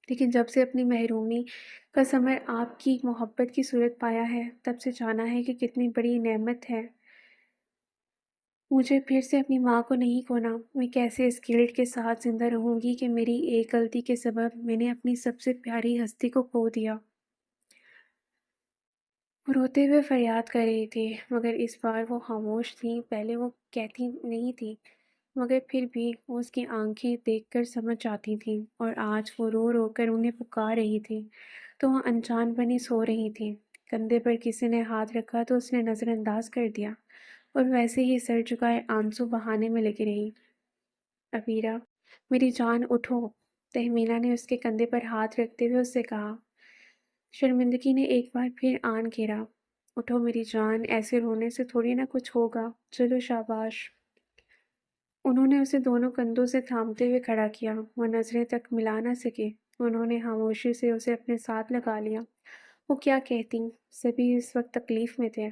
Speaker 1: لیکن جب سے اپنی محرومی کا ثمر آپ کی محبت کی صورت پایا ہے، تب سے جانا ہے کہ کتنی بڑی نعمت ہے۔ مجھے پھر سے اپنی ماں کو نہیں کھونا۔ میں کیسے اس گلٹ کے ساتھ زندہ رہوں گی کہ میری ایک غلطی کے سبب میں نے اپنی سب سے پیاری ہستی کو کھو دیا۔ وہ روتے ہوئے فریاد کر رہی تھی، مگر اس بار وہ خاموش تھی۔ پہلے وہ کہتی نہیں تھی، مگر پھر بھی وہ اس کی آنکھیں دیکھ کر سمجھ جاتی تھیں، اور آج وہ رو رو کر انہیں پکار رہی تھی تو وہ انجان بنی سو رہی تھی۔ کندھے پر کسی نے ہاتھ رکھا تو اس نے نظر انداز کر دیا اور ویسے ہی سر جھکائے آنسو بہانے میں لگی رہی۔ عبیرہ، میری جان اٹھو، تہمینہ نے اس کے کندھے پر ہاتھ رکھتے ہوئے اس سے کہا۔ شرمندگی نے ایک بار پھر آن گھیرا۔ اٹھو میری جان، ایسے رونے سے تھوڑی نہ کچھ ہوگا، چلو شاباش۔ انہوں نے اسے دونوں کندھوں سے تھامتے ہوئے کھڑا کیا۔ وہ نظریں تک ملا نہ سکے۔ انہوں نے خاموشی سے اسے اپنے ساتھ لگا لیا۔ وہ کیا کہتی؟ سبھی اس وقت تکلیف میں تھے۔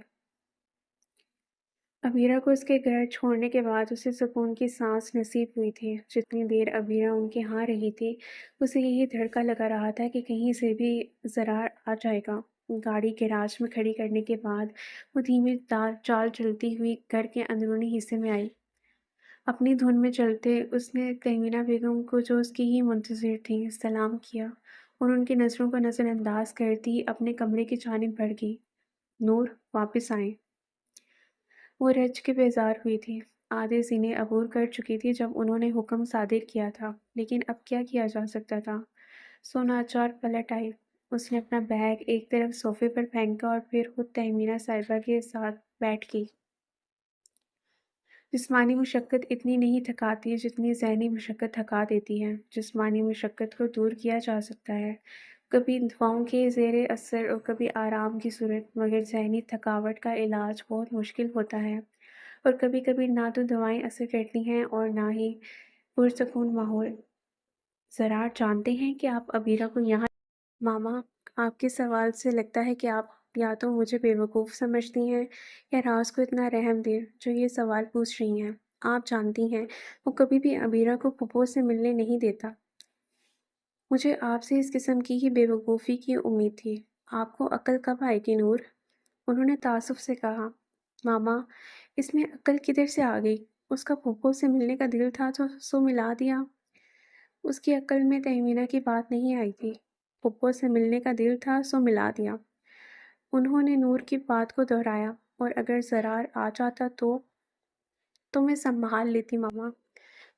Speaker 1: عبیرہ کو اس کے گھر چھوڑنے کے بعد اسے سکون کی سانس نصیب ہوئی تھی۔ جتنی دیر عبیرہ ان کے ہاں رہی تھی، اسے یہی دھڑکا لگا رہا تھا کہ کہیں سے بھی زرار آ جائے گا۔ گاڑی گیراج میں کھڑی کرنے کے بعد وہ دھیمی چال چلتی ہوئی گھر کے اندرونی حصے میں آئی۔ اپنی دھن میں چلتے اس نے تہمینہ بیگم کو، جو اس کی ہی منتظر تھیں، سلام کیا اور ان کی نظروں کو نظر انداز کرتی اپنے کمرے کی جانب بڑھ گئی۔ نور، واپس آئیں۔ وہ رج کے بیزار ہوئی تھی۔ آدھے سینے عبور کر چکی تھی جب انہوں نے حکم صادر کیا تھا، لیکن اب کیا کیا جا سکتا تھا؟ سو ناچار پلٹ آئی۔ اس نے اپنا بیگ ایک طرف صوفے پر پھینکا اور پھر خود تہمینہ صاحبہ کے ساتھ بیٹھ گئی۔ جسمانی مشقت اتنی نہیں تھکاتی جتنی ذہنی مشقت تھکا دیتی ہے۔ جسمانی مشقت کو دور کیا جا سکتا ہے، کبھی دواؤں کے زیر اثر اور کبھی آرام کی صورت، مگر ذہنی تھکاوٹ کا علاج بہت مشکل ہوتا ہے، اور کبھی کبھی نہ تو دوائیں اثر کرتی ہیں اور نہ ہی پرسکون ماحول۔ زرار جانتے ہیں کہ آپ عبیرہ کو یہاں… ماما، آپ کے سوال سے لگتا ہے کہ آپ یا تو مجھے بیوقوف سمجھتی ہیں یا راز کو اتنا رحم دل جو یہ سوال پوچھ رہی ہیں۔ آپ جانتی ہیں وہ کبھی بھی عبیرہ کو پھپھو سے ملنے نہیں دیتا۔ مجھے آپ سے اس قسم کی ہی بیوقوفی کی امید تھی۔ آپ کو عقل کب آئے گی نور؟ انہوں نے تعصب سے کہا۔ ماما، اس میں عقل کدھر سے آ گئی؟ اس کا پھپھو سے ملنے کا دل تھا تو سو ملا دیا۔ اس کی عقل میں تہمینہ کی بات نہیں آئی تھی۔ پھپھو سے ملنے کا دل تھا سو ملا دیا۔ انہوں نے نور کی بات کو دہرایا۔ اور اگر زرار آ جاتا تو میں سنبھال لیتی ماما،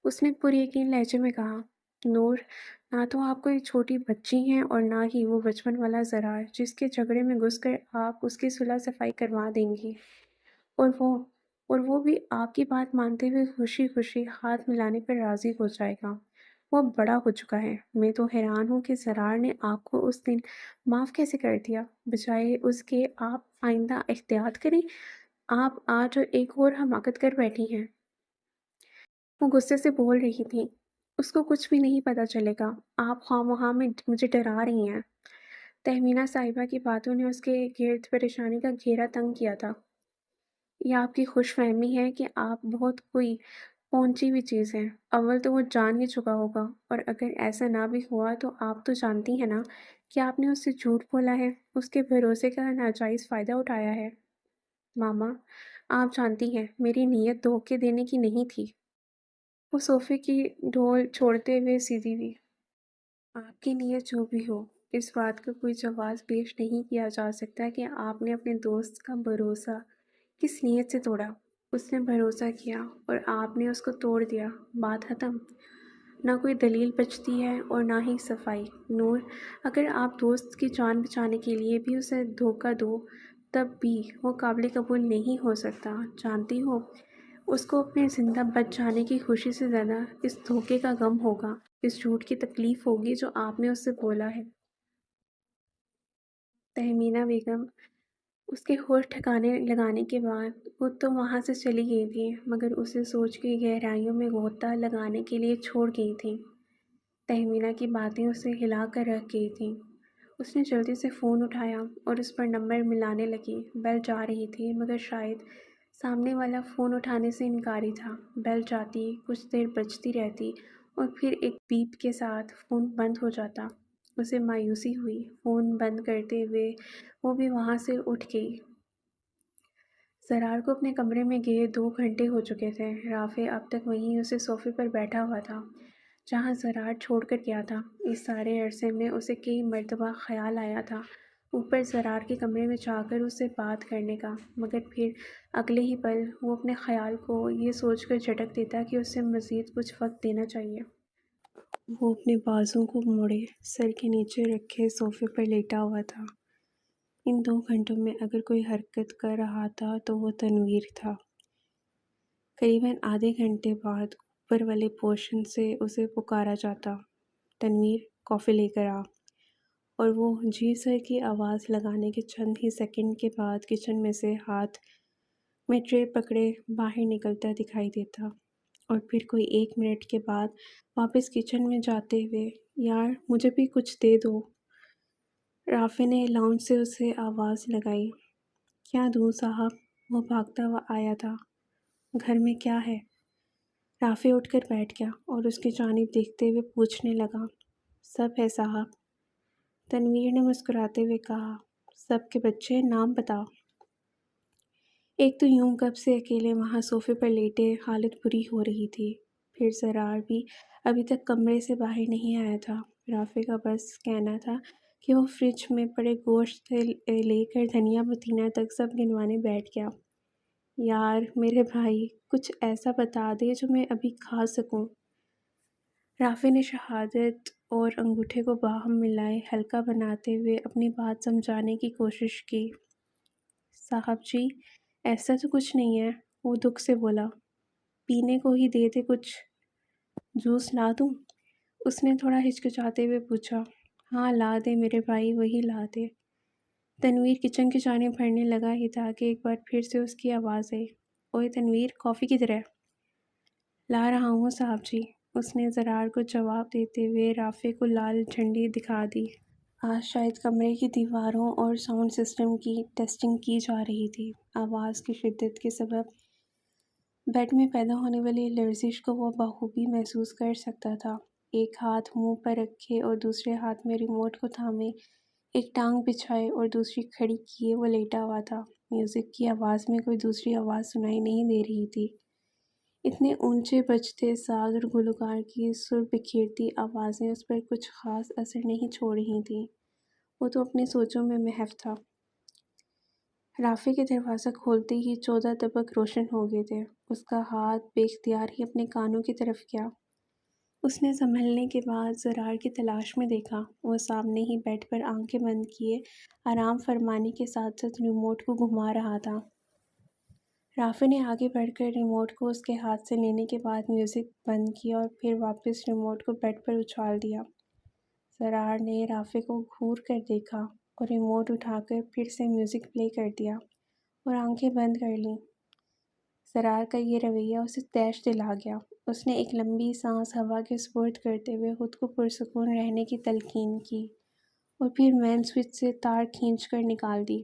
Speaker 1: اس نے پُر یقین لہجے میں کہا۔ نور، نہ تو آپ کوئی چھوٹی بچی ہیں اور نہ ہی وہ بچپن والا زرار جس کے جھگڑے میں گھس کر آپ اس کی صلح صفائی کروا دیں گی، اور وہ اور وہ بھی آپ کی بات مانتے ہوئے خوشی خوشی ہاتھ ملانے پر راضی ہو جائے گا۔ وہ بڑا ہو چکا ہے۔ میں تو حیران ہوں کہ زرار نے آپ کو اس دن معاف کیسے کر دیا، بجائے اس کے آپ آئندہ احتیاط کریں۔ آپ آج ایک اور حماقت کر بیٹھی ہیں۔ وہ غصے سے بول رہی تھی۔ اس کو کچھ بھی نہیں پتہ چلے گا، آپ خواہ میں مجھے ڈرا رہی ہیں۔ تہمینہ صاحبہ کی باتوں نے اس کے گرد پریشانی کا گھیرا تنگ کیا تھا۔ یہ آپ کی خوش فہمی ہے کہ آپ بہت کوئی پہنچی ہوئی چیز ہیں۔ اول تو وہ جان ہی چکا ہوگا، اور اگر ایسا نہ بھی ہوا تو آپ تو جانتی ہیں نا کہ آپ نے اس سے جھوٹ بولا ہے، اس کے بھروسے کا ناجائز فائدہ اٹھایا ہے۔ ماما، آپ جانتی ہیں میری نیت دھوکے دینے کی نہیں تھی۔ وہ صوفے کی ڈھول چھوڑتے ہوئے سیدھی ہوئی۔ آپ کی نیت جو بھی ہو، اس بات کا کوئی جواز پیش نہیں کیا جا سکتا کہ آپ نے اپنے دوست کا بھروسہ کس نیت سے توڑا۔ اس نے بھروسہ کیا اور آپ نے اس کو توڑ دیا، بات ختم۔ نہ کوئی دلیل بچتی ہے اور نہ ہی صفائی۔ نور، اگر آپ دوست کی جان بچانے کے لیے بھی اسے دھوکہ دو، تب بھی وہ قابل قبول نہیں ہو سکتا۔ جانتی ہو، اس کو اپنے زندہ بچ جانے کی خوشی سے زیادہ اس دھوکے کا غم ہوگا، اس جھوٹ کی تکلیف ہوگی جو آپ نے اس سے بولا ہے۔ تہمینہ بیگم اس کے ہوش ٹھکانے لگانے کے بعد وہ تو وہاں سے چلی گئی تھی، مگر اسے سوچ کی گہرائیوں میں غوطہ لگانے کے لیے چھوڑ گئی تھیں۔ تہمینہ کی باتیں اسے ہلا کر رکھ گئی تھیں۔ اس نے جلدی سے فون اٹھایا اور اس پر نمبر ملانے لگی۔ بیل جا رہی تھی، مگر شاید سامنے والا فون اٹھانے سے انکاری تھا۔ بیل جاتی، کچھ دیر بجتی رہتی اور پھر ایک بیپ کے ساتھ فون بند ہو جاتا۔ اسے مایوسی ہوئی۔ فون بند کرتے ہوئے وہ بھی وہاں سے اٹھ گئی۔ زرار کو اپنے کمرے میں گئے 2 گھنٹے ہو چکے تھے۔ رافع اب تک وہیں اسے صوفے پر بیٹھا ہوا تھا جہاں زرار چھوڑ کر گیا تھا۔ اس سارے عرصے میں اسے کئی مرتبہ خیال آیا تھا اوپر زرار کے کمرے میں جا کر اس سے بات کرنے کا، مگر پھر اگلے ہی پل وہ اپنے خیال کو یہ سوچ کر جھٹک دیتا کہ اسے مزید کچھ وقت دینا چاہیے۔ وہ اپنے بازوں کو موڑے سر کے نیچے رکھے صوفے پر لیٹا ہوا تھا۔ ان 2 گھنٹوں میں اگر کوئی حرکت کر رہا تھا تو وہ تنویر تھا۔ قریباً آدھے گھنٹے بعد اوپر والے پورشن سے اسے پکارا جاتا، تنویر، کافی لے کر آ۔ اور وہ جی سر کی آواز لگانے کے چند ہی سیکنڈ کے بعد کچن میں سے ہاتھ میں ٹرے پکڑے باہر نکلتا دکھائی دیتا، اور پھر کوئی 1 منٹ کے بعد واپس کچن میں جاتے ہوئے، یار مجھے بھی کچھ دے دو۔ رافع نے لاؤنج سے اسے آواز لگائی۔ کیا دوں صاحب؟ وہ بھاگتا ہوا آیا تھا۔ گھر میں کیا ہے؟ رافع اٹھ کر بیٹھ گیا اور اس کی جانب دیکھتے ہوئے پوچھنے لگا۔ سب ہے صاحب، تنویر نے مسکراتے ہوئے کہا۔ سب کے بچے، نام بتا۔ ایک تو یوں کب سے اکیلے وہاں صوفے پر لیٹے حالت بری ہو رہی تھی، پھر زرار بھی ابھی تک کمرے سے باہر نہیں آیا تھا۔ رافع کا بس کہنا تھا کہ وہ فریج میں پڑے گوشت سے لے کر دھنیا پودینہ تک سب گنوانے بیٹھ گیا۔ یار میرے بھائی، کچھ ایسا بتا دے جو میں ابھی کھا سکوں۔ رافع نے شہادت اور انگوٹھے کو باہم ملائے ہلکا بناتے ہوئے اپنی بات سمجھانے کی کوشش کی۔ صاحب جی، ایسا تو کچھ نہیں ہے، وہ دکھ سے بولا۔ پینے کو ہی دے دے کچھ۔ جوس لا دوں؟ اس نے تھوڑا ہچکچاتے ہوئے پوچھا۔ ہاں لا دے میرے بھائی، وہی لا دے۔ تنویر کچن کی جانب بڑھنے لگا ہی تھا کہ ایک بار پھر سے اس کی آواز آئی۔ اوئے تنویر، کافی کدھر ہے؟ لا رہا ہوں صاحب جی، اس نے زرار کو جواب دیتے ہوئے رافع کو لال جھنڈی دکھا دی۔ آج شاید کمرے کی دیواروں اور ساؤنڈ سسٹم کی ٹیسٹنگ کی جا رہی تھی۔ آواز کی شدت کے سبب بیڈ میں پیدا ہونے والی لرزش کو وہ بخوبی محسوس کر سکتا تھا۔ ایک ہاتھ منہ پر رکھے اور دوسرے ہاتھ میں ریموٹ کو تھامے، ایک ٹانگ بچھائے اور دوسری کھڑی کیے وہ لیٹا ہوا تھا۔ میوزک کی آواز میں کوئی دوسری آواز سنائی نہیں دے رہی تھی۔ اتنے اونچے بجتے ساز اور گلوکار کی سر بکھیرتی آوازیں اس پر کچھ خاص اثر نہیں چھوڑ رہی تھیں۔ وہ تو اپنی سوچوں میں محو تھا۔ رافع کے دروازہ کھولتے ہی 14 طبق روشن ہو گئے تھے۔ اس کا ہاتھ بے اختیار ہی اپنے کانوں کی طرف کیا۔ اس نے سنبھلنے کے بعد زرار کی تلاش میں دیکھا۔ وہ سامنے ہی بیڈ پر آنکھیں بند کیے آرام فرمانے کے ساتھ ساتھ ریموٹ کو گھما رہا تھا۔ رافع نے آگے بڑھ کر ریموٹ کو اس کے ہاتھ سے لینے کے بعد میوزک بند کیا اور پھر واپس ریموٹ کو بیڈ پر اچھال دیا۔ زرار نے رافع کو گھور کر دیکھا اور ریموٹ اٹھا کر پھر سے میوزک پلے کر دیا اور آنکھیں بند کر لیں۔ زرار کا یہ رویہ اسے طیش دلا گیا۔ اس نے ایک لمبی سانس ہوا کے سپرد کرتے ہوئے خود کو پرسکون رہنے کی تلقین کی اور پھر مین سوئچ سے تار کھینچ کر نکال دی۔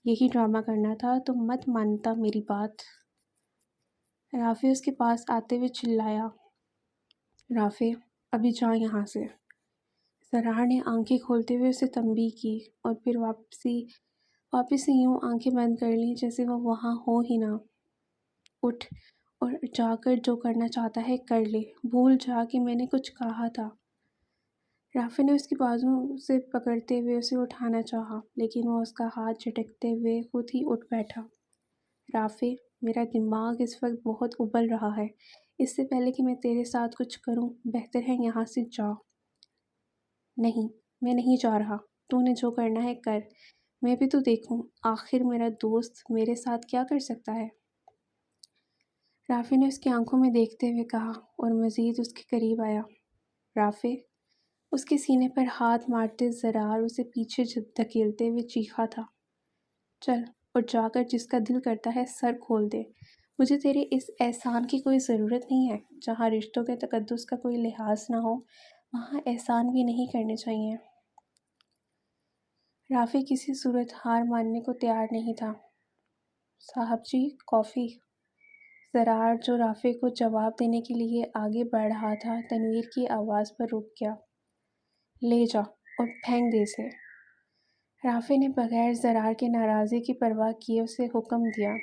Speaker 1: یہی ڈرامہ کرنا تھا تو مت مانتا میری بات؟ رافع اس کے پاس آتے ہوئے چلایا۔ رافع، ابھی جا یہاں سے۔ زرار نے آنکھیں کھولتے ہوئے اسے تنبیہ کی اور پھر واپس سے یوں آنکھیں بند کر لیں جیسے وہ وہاں ہو ہی نہ۔ اٹھ اور جا کر جو کرنا چاہتا ہے کر لے، بھول جا کہ میں نے کچھ کہا تھا۔ رافع نے اس کی بازو سے پکڑتے ہوئے اسے اٹھانا چاہا لیکن وہ اس کا ہاتھ جھٹکتے ہوئے خود ہی اٹھ بیٹھا۔ رافع، میرا دماغ اس وقت بہت ابل رہا ہے۔ اس سے پہلے کہ میں تیرے ساتھ کچھ کروں بہتر ہے یہاں سے جا۔ نہیں، میں نہیں جا رہا۔ تو نے جو کرنا ہے کر، میں بھی تو دیکھوں آخر میرا دوست میرے ساتھ کیا کر سکتا ہے۔ رافع نے اس کی آنکھوں میں دیکھتے ہوئے کہا اور مزید اس کے قریب آیا۔ رافع، اس کے سینے پر ہاتھ مارتے زرار اسے پیچھے دھکیلتے ہوئے چیخا تھا۔ چل اور جا کر جس کا دل کرتا ہے سر کھول دے۔ مجھے تیرے اس احسان کی کوئی ضرورت نہیں ہے۔ جہاں رشتوں کے تقدس کا کوئی لحاظ نہ ہو وہاں احسان بھی نہیں کرنے چاہیے۔ رافع کسی صورت ہار ماننے کو تیار نہیں تھا۔ صاحب جی، کافی۔ زرار جو رافع کو جواب دینے کے لیے آگے بڑھ رہا تھا تنویر کی آواز پر رک گیا۔ لے جا اور پھینک دے اسے۔ رافع نے بغیر زرار کے ناراضی کی پرواہ کیے اسے حکم دیا۔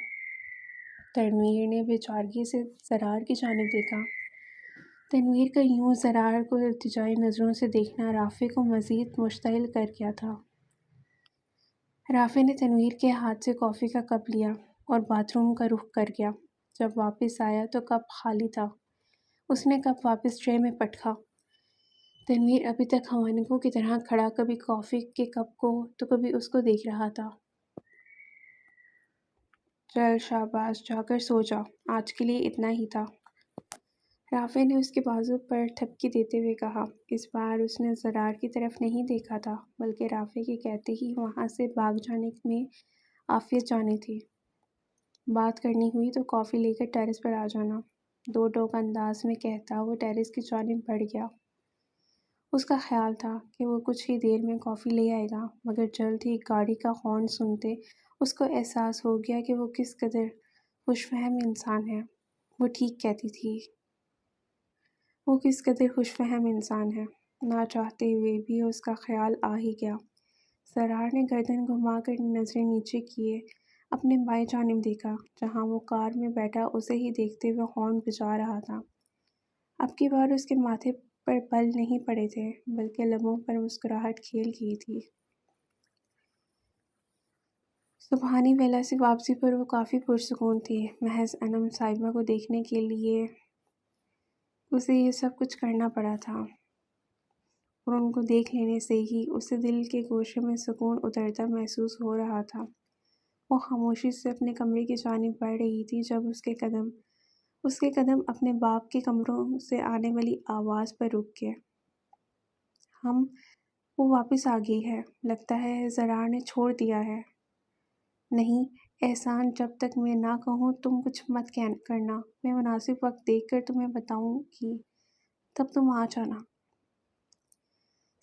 Speaker 1: تنویر نے بے چارگی سے زرار کی جانب دیکھا۔ تنویر کا یوں زرار کو التجائی نظروں سے دیکھنا رافع کو مزید مشتعل کر گیا تھا۔ رافع نے تنویر کے ہاتھ سے کافی کا کپ لیا اور باتھ روم کا رخ کر گیا۔ جب واپس آیا تو کپ خالی تھا۔ اس نے کپ واپس ٹرے میں پٹکا۔ تنویر ابھی تک حیوانوں کی طرح کھڑا کبھی کافی کے کپ کو تو کبھی اس کو دیکھ رہا تھا۔ چل شاباش، جا کر سو جا، آج کے لیے اتنا ہی تھا۔ رافع نے اس کے بازو پر تھپکی دیتے ہوئے کہا۔ اس بار اس نے زرار کی طرف نہیں دیکھا تھا بلکہ رافع کے کہتے ہی وہاں سے بھاگ جانے میں عافیت جانی تھی۔ بات کرنی ہوئی تو کافی لے کر ٹیرس پر آ جانا، دو ٹوک انداز میں کہتا وہ ٹیرس کی جانب بڑھ گیا۔ اس کا خیال تھا کہ وہ کچھ ہی دیر میں کافی لے آئے گا مگر جلد ہی گاڑی کا ہارن سنتے اس کو احساس ہو گیا کہ وہ کس قدر خوش فہم انسان ہے۔ وہ ٹھیک کہتی تھی، وہ کس قدر خوش فہم انسان ہے۔ نہ چاہتے ہوئے بھی اس کا خیال آ ہی گیا۔ زرار نے گردن گھما کر نظریں نیچے کیے اپنے بائیں جانب دیکھا جہاں وہ کار میں بیٹھا اسے ہی دیکھتے ہوئے ہارن بجا رہا تھا۔ اب کی بار اس کے ماتھے پر بل نہیں پڑے تھے بلکہ لبوں پر مسکراہٹ کھیل گئی تھی۔ صبحانی ویلا سے واپسی پر وہ کافی پرسکون تھی۔ محض انم صاحبہ کو دیکھنے کے لیے اسے یہ سب کچھ کرنا پڑا تھا اور ان کو دیکھ لینے سے ہی اسے دل کے گوشے میں سکون اترتا محسوس ہو رہا تھا۔ وہ خاموشی سے اپنے کمرے کی جانب بڑھ رہی تھی جب اس کے قدم اپنے باپ کے کمروں سے آنے والی آواز پر رک گئے۔ وہ واپس آ گئی ہے، لگتا ہے زرار نے چھوڑ دیا ہے۔ نہیں احسان، جب تک میں نہ کہوں تم کچھ مت کرنا، میں مناسب وقت دیکھ کر تمہیں بتاؤں گی تب تم آ جانا۔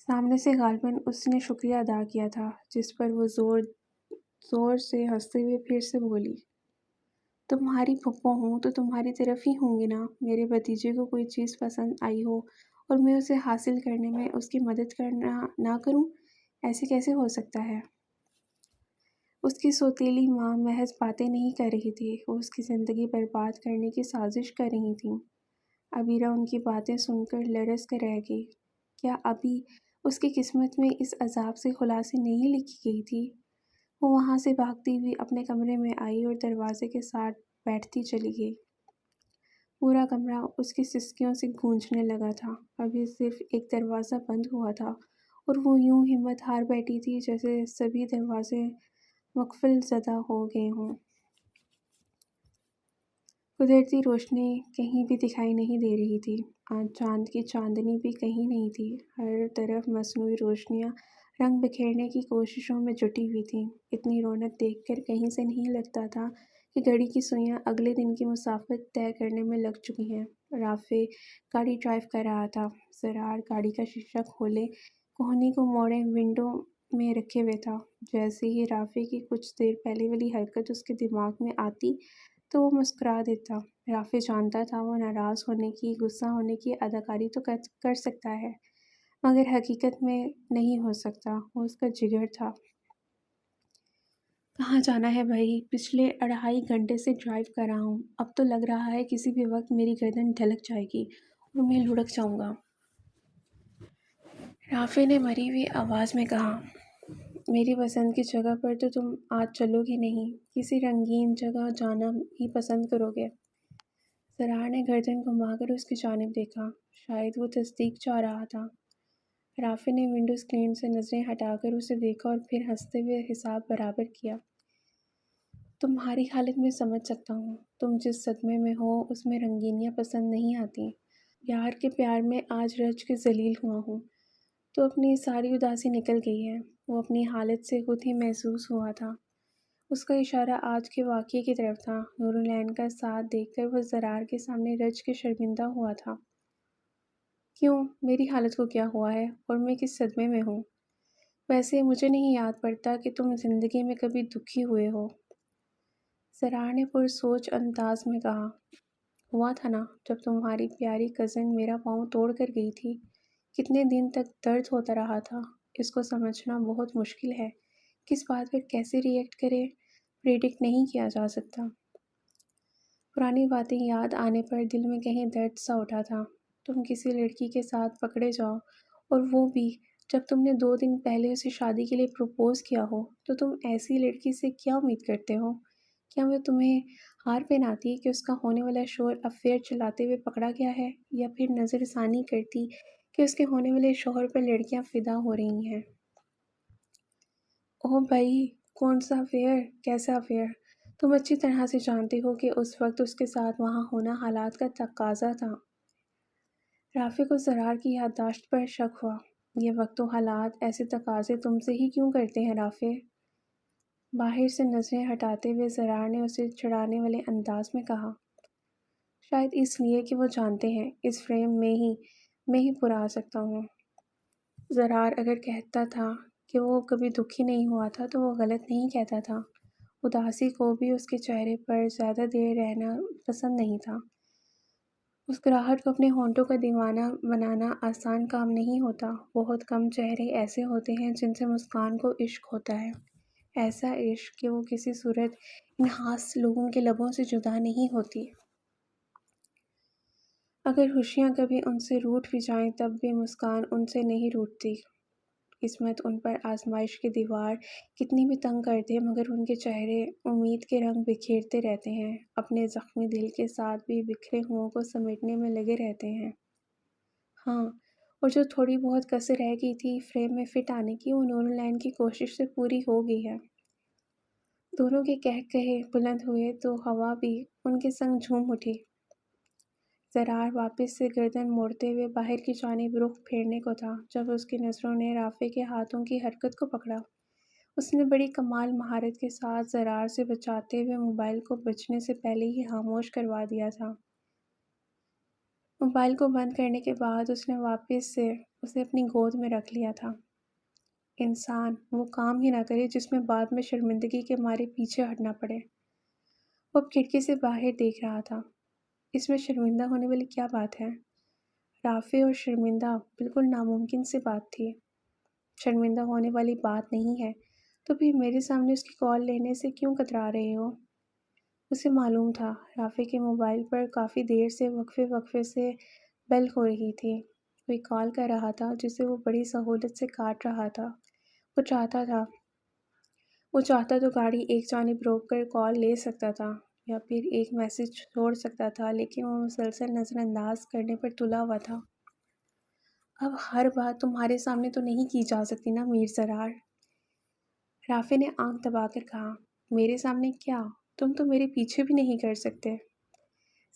Speaker 1: سامنے سے غالباً اس نے شکریہ ادا کیا تھا جس پر وہ زور سے ہنستے ہوئے پھر سے بولی، تمہاری پھپھو ہوں تو تمہاری طرف ہی ہوں گی نا۔ میرے بھتیجے کو کوئی چیز پسند آئی ہو اور میں اسے حاصل کرنے میں اس کی مدد نہ کروں، ایسے کیسے ہو سکتا ہے؟ اس کی سوتیلی ماں محض باتیں نہیں کر رہی تھی، وہ اس کی زندگی برباد کرنے کی سازش کر رہی تھیں۔ عبیرہ ان کی باتیں سن کر لرز کر رہ گئی۔ کیا ابھی اس کی قسمت میں اس عذاب سے خلاصی نہیں لکھی گئی تھی؟ وہ وہاں سے بھاگتی ہوئی اپنے کمرے میں آئی اور دروازے کے ساتھ بیٹھتی چلی گئی۔ پورا کمرہ اس کی سسکیوں سے گونجنے لگا تھا۔ ابھی صرف ایک دروازہ بند ہوا تھا اور وہ یوں ہمت ہار بیٹھی تھی جیسے سبھی دروازے مقفل زدہ ہو گئے ہوں۔ قدرتی روشنی کہیں بھی دکھائی نہیں دے رہی تھی۔ آج چاند کی چاندنی بھی کہیں نہیں تھی۔ ہر طرف مصنوعی روشنیاں رنگ بکھیرنے کی کوششوں میں جٹی ہوئی تھیں۔ اتنی رونق دیکھ کر کہیں سے نہیں لگتا تھا کہ گھڑی کی سوئیاں اگلے دن کی مسافت طے کرنے میں لگ چکی ہیں۔ رافع گاڑی ڈرائیو کر رہا تھا۔ زرار گاڑی کا شیشہ کھولے کوہنی کو موڑے ونڈو میں رکھے ہوئے تھا۔ جیسے ہی رافع کی کچھ دیر پہلے والی حرکت اس کے دماغ میں آتی تو وہ مسکرا دیتا۔ رافع جانتا تھا وہ ناراض ہونے کی، غصہ ہونے کی اداکاری تو کر سکتا ہے، مگر حقیقت میں نہیں ہو سکتا۔ وہ اس کا جگر تھا۔ کہاں جانا ہے بھائی؟ پچھلے 2.5 گھنٹے سے ڈرائیو کر رہا ہوں۔ اب تو لگ رہا ہے کسی بھی وقت میری گردن ڈھلک جائے گی اور میں لڑک جاؤں گا۔ رافع نے مری ہوئی آواز میں کہا، میری پسند کی جگہ پر تو تم آج چلو گے نہیں، کسی رنگین جگہ جانا ہی پسند کرو گے۔ زرار نے گردن گھما کر اس کی جانب دیکھا۔ شاید وہ تصدیق چاہ رہا تھا۔ رافع نے ونڈو اسکرین سے نظریں ہٹا کر اسے دیکھا اور پھر ہنستے ہوئے حساب برابر کیا۔ تمہاری حالت میں سمجھ سکتا ہوں۔ تم جس صدمے میں ہو اس میں رنگینیاں پسند نہیں آتی۔ یار کے پیار میں آج رچ کے ذلیل ہوا ہوں تو اپنی ساری اداسی نکل گئی ہے۔ وہ اپنی حالت سے خود ہی محسوس ہوا تھا۔ اس کا اشارہ آج کے واقعے کی طرف تھا۔ نور العین کا ساتھ دیکھ کر وہ زرار کے سامنے رچ کے شرمندہ ہوا تھا۔ کیوں؟ میری حالت کو کیا ہوا ہے اور میں کس صدمے میں ہوں؟ ویسے مجھے نہیں یاد پڑتا کہ تم زندگی میں کبھی دکھی ہوئے ہو۔ زرار نے پرسوچ انداز میں کہا، ہوا تھا نا، جب تمہاری پیاری کزن میرا پاؤں توڑ کر گئی تھی۔ کتنے دن تک درد ہوتا رہا تھا۔ اس کو سمجھنا بہت مشکل ہے۔ کس بات پر کیسے ری ایکٹ کرے، پریڈکٹ نہیں کیا جا سکتا۔ پرانی باتیں یاد آنے پر دل میں کہیں درد سا اٹھا تھا۔ تم کسی لڑکی کے ساتھ پکڑے جاؤ اور وہ بھی جب تم نے 2 دن پہلے اسے شادی کے لیے پروپوز کیا ہو، تو تم ایسی لڑکی سے کیا امید کرتے ہو؟ کیا وہ تمہیں ہار پہناتی کہ اس کا ہونے والا شوہر افیئر چلاتے ہوئے پکڑا گیا ہے، یا پھر نظر ثانی کرتی کہ اس کے ہونے والے شوہر پر لڑکیاں فدا ہو رہی ہیں؟ اوہ بھائی، کون سا افیئر؟ کیسا افیئر؟ تم اچھی طرح سے جانتے ہو کہ اس وقت اس کے ساتھ وہاں ہونا حالات کا تقاضا تھا۔ رافع کو زرار کی یادداشت پر شک ہوا۔ یہ وقت و حالات ایسے تقاضے تم سے ہی کیوں کرتے ہیں رافع؟ باہر سے نظریں ہٹاتے ہوئے زرار نے اسے چڑھانے والے انداز میں کہا، شاید اس لیے کہ وہ جانتے ہیں اس فریم میں ہی پورا آ سکتا ہوں۔ زرار اگر کہتا تھا کہ وہ کبھی دکھی نہیں ہوا تھا تو وہ غلط نہیں کہتا تھا۔ اداسی کو بھی اس کے چہرے پر زیادہ دیر رہنا پسند نہیں تھا۔ مسکراہٹ کو اپنے ہونٹوں کا دیوانہ بنانا آسان کام نہیں ہوتا۔ بہت کم چہرے ایسے ہوتے ہیں جن سے مسکان کو عشق ہوتا ہے، ایسا عشق کہ وہ کسی صورت ان خاص لوگوں کے لبوں سے جدا نہیں ہوتی۔ اگر خوشیاں کبھی ان سے روٹھ بھی جائیں تب بھی مسکان ان سے نہیں روٹھتی۔ قسمت ان پر آزمائش کی دیوار کتنی بھی تنگ کر دے مگر ان کے چہرے امید کے رنگ بکھیرتے رہتے ہیں، اپنے زخمی دل کے ساتھ بھی بکھرے ہوں کو سمیٹنے میں لگے رہتے ہیں۔ ہاں، اور جو تھوڑی بہت کسر رہ گئی تھی فریم میں فٹ آنے کی، وہ نور العین کی کوشش سے پوری ہو گئی ہے۔ دونوں کے کہے بلند ہوئے تو ہوا بھی ان کے سنگ جھوم اٹھی۔ زرار واپس سے گردن موڑتے ہوئے باہر کی جانب رخ پھیرنے کو تھا جب اس کی نظروں نے رافع کے ہاتھوں کی حرکت کو پکڑا۔ اس نے بڑی کمال مہارت کے ساتھ زرار سے بچاتے ہوئے موبائل کو بجنے سے پہلے ہی خاموش کروا دیا تھا۔ موبائل کو بند کرنے کے بعد اس نے واپس سے اسے اپنی گود میں رکھ لیا تھا۔ انسان وہ کام ہی نہ کرے جس میں بعد میں شرمندگی کے مارے پیچھے ہٹنا پڑے۔ وہ اب کھڑکی سے باہر دیکھ رہا تھا۔ اس میں شرمندہ ہونے والی کیا بات ہے؟ رافع اور شرمندہ بالکل ناممکن سی بات تھی۔ شرمندہ ہونے والی بات نہیں ہے تو پھر میرے سامنے اس کی کال لینے سے کیوں کترا رہے ہو؟ اسے معلوم تھا رافع کے موبائل پر کافی دیر سے وقفے سے بیل ہو رہی تھی۔ کوئی کال کر رہا تھا جسے وہ بڑی سہولت سے کاٹ رہا تھا۔ وہ چاہتا تھا وہ چاہتا تو گاڑی ایک جانب روک کر کال لے سکتا تھا یا پھر ایک میسج چھوڑ سکتا تھا، لیکن وہ مسلسل نظر انداز کرنے پر تلا ہوا تھا۔ اب ہر بات تمہارے سامنے تو نہیں کی جا سکتی نا میر زرار، رافع نے آنکھ دبا کر کہا۔ میرے سامنے کیا؟ تم تو میرے پیچھے بھی نہیں کر سکتے۔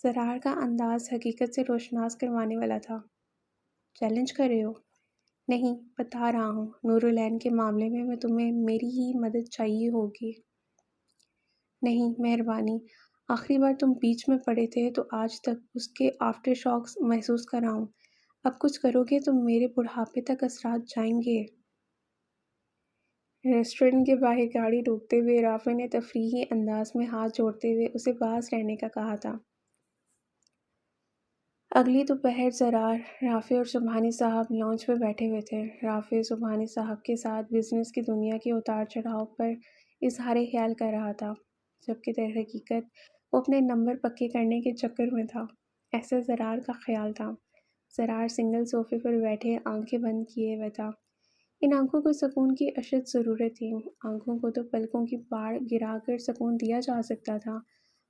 Speaker 1: زرار کا انداز حقیقت سے روشناس کروانے والا تھا۔ چیلنج کر رہے ہو؟ نہیں، بتا رہا ہوں، نور العین کے معاملے میں تمہیں میری ہی مدد چاہیے ہوگی۔ نہیں، مہربانی، آخری بار تم بیچ میں پڑے تھے تو آج تک اس کے آفٹر شاکس محسوس کر رہا ہوں۔ اب کچھ کرو گے تو میرے بڑھاپے تک اثرات جائیں گے۔ ریسٹورنٹ کے باہر گاڑی روکتے ہوئے رافع نے تفریحی انداز میں ہاتھ جوڑتے ہوئے اسے باز رہنے کا کہا تھا۔ اگلی دوپہر زرار، رافع اور سبحانی صاحب لانچ پہ بیٹھے ہوئے تھے۔ رافع سبحانی صاحب کے ساتھ بزنس کی دنیا کے اتار چڑھاؤ پر اظہار خیال کر رہا تھا، جبکہ در حقیقت وہ اپنے نمبر پکے کرنے کے چکر میں تھا۔ ایسا زرار کا خیال تھا۔ زرار سنگل صوفے پر بیٹھے آنکھیں بند کیے ہوئے تھا۔ ان آنکھوں کو سکون کی اشد ضرورت تھی۔ آنکھوں کو تو پلکوں کی پاڑ گرا کر سکون دیا جا سکتا تھا،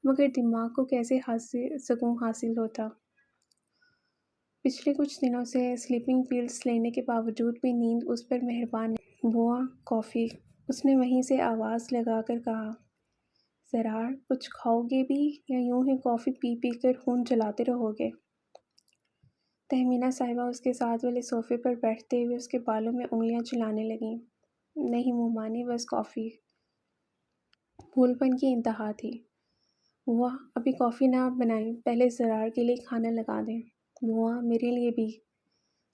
Speaker 1: مگر دماغ کو کیسے سکون حاصل ہوتا؟ پچھلے کچھ دنوں سے سلیپنگ پلز لینے کے باوجود بھی نیند اس پر مہربان نہیں۔ بوا، کافی، اس نے وہیں سے آواز لگا کر کہا۔ زرار، کچھ کھاؤ گے بھی یا یوں ہی کافی پی پی کر خون جلاتے رہو گے؟ تہمینہ صاحبہ اس کے ساتھ والے صوفے پر بیٹھتے ہوئے اس کے بالوں میں انگلیاں چلانے لگیں۔ نہیں مومانی، بس کافی۔ بھول پن کی انتہا تھی۔ بوا، ابھی کافی نہ بنائیں، پہلے زرار کے لیے کھانا لگا دیں۔ بوا، میرے لیے بھی۔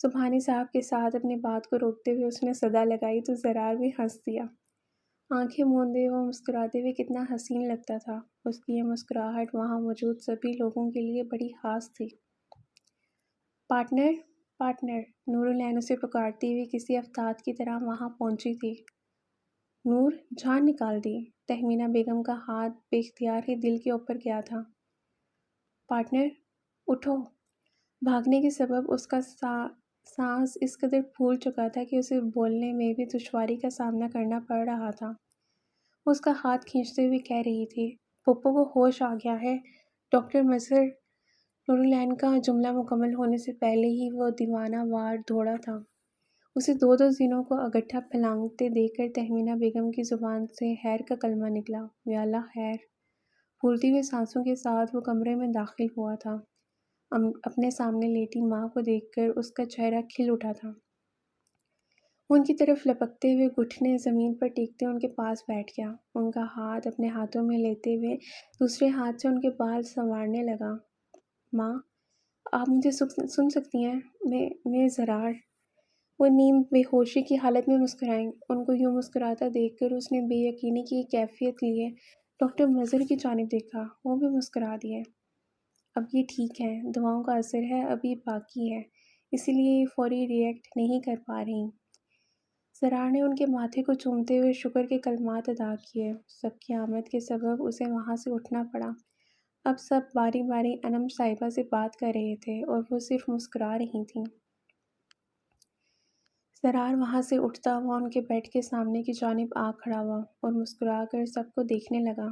Speaker 1: سبحانی صاحب کے ساتھ اپنی بات کو روکتے ہوئے اس نے صدا لگائی تو زرار بھی ہنس دیا۔ آنکھیں موندے وہ مسکراتے ہوئے کتنا حسین لگتا تھا۔ اس کی یہ مسکراہٹ وہاں موجود سبھی لوگوں کے لیے بڑی خاص تھی۔ پارٹنر، پارٹنر، نور العین اسے پکارتی ہوئی کسی افتاد کی طرح وہاں پہنچی تھی۔ نور، جان نکال دی۔ تہمینہ بیگم کا ہاتھ بے اختیار ہی دل کے اوپر گیا تھا۔ پارٹنر، اٹھو۔ بھاگنے کے سبب اس کا سانس اس قدر پھول چکا تھا کہ اسے بولنے میں بھی دشواری کا سامنا کرنا پڑ رہا تھا۔ اس کا ہاتھ کھینچتے ہوئے کہہ رہی تھی، پھپھو کو ہوش آ گیا ہے، ڈاکٹر مظہر۔ نور العین کا جملہ مکمل ہونے سے پہلے ہی وہ دیوانہ وار دوڑا تھا۔ اسے دو دنوں کو اگٹھا پھلانگتے دیکھ کر تہمینہ بیگم کی زبان سے خیر کا کلمہ نکلا۔ یا اللہ خیر۔ پھولتی ہوئی سانسوں کے ساتھ وہ کمرے میں داخل ہوا تھا۔ اپنے سامنے لیٹی ماں کو دیکھ کر اس کا چہرہ کھل اٹھا تھا۔ وہ ان کی طرف لپکتے ہوئے گھٹنے زمین پر ٹیکتے ان کے پاس بیٹھ گیا۔ ان کا ہاتھ اپنے ہاتھوں میں لیتے ہوئے دوسرے ہاتھ سے ان کے بال سنوارنے لگا۔ ماں، آپ مجھے سن سکتی ہیں؟ میں زرار۔ وہ نیم بے ہوشی کی حالت میں مسکرائیں۔ ان کو یوں مسکراتا دیکھ کر اس نے بے یقینی کی کیفیت لیے ڈاکٹر مظہر کی جانب دیکھا۔ وہ بھی مسکرا دیے۔ اب یہ ٹھیک ہے، دواؤں کا اثر ہے، ابھی باقی ہے، اسی لیے یہ فوری ری ایکٹ نہیں کر پا رہی۔ زرار نے ان کے ماتھے کو چومتے ہوئے شکر کے کلمات ادا کیے۔ سب کی آمد کے سبب اسے وہاں سے اٹھنا پڑا۔ اب سب باری باری انم صاحبہ سے بات کر رہے تھے اور وہ صرف مسکرا رہی تھیں۔ زرار وہاں سے اٹھتا ہوا ان کے بیڈ کے سامنے کی جانب آ کھڑا ہوا اور مسکرا کر سب کو دیکھنے لگا۔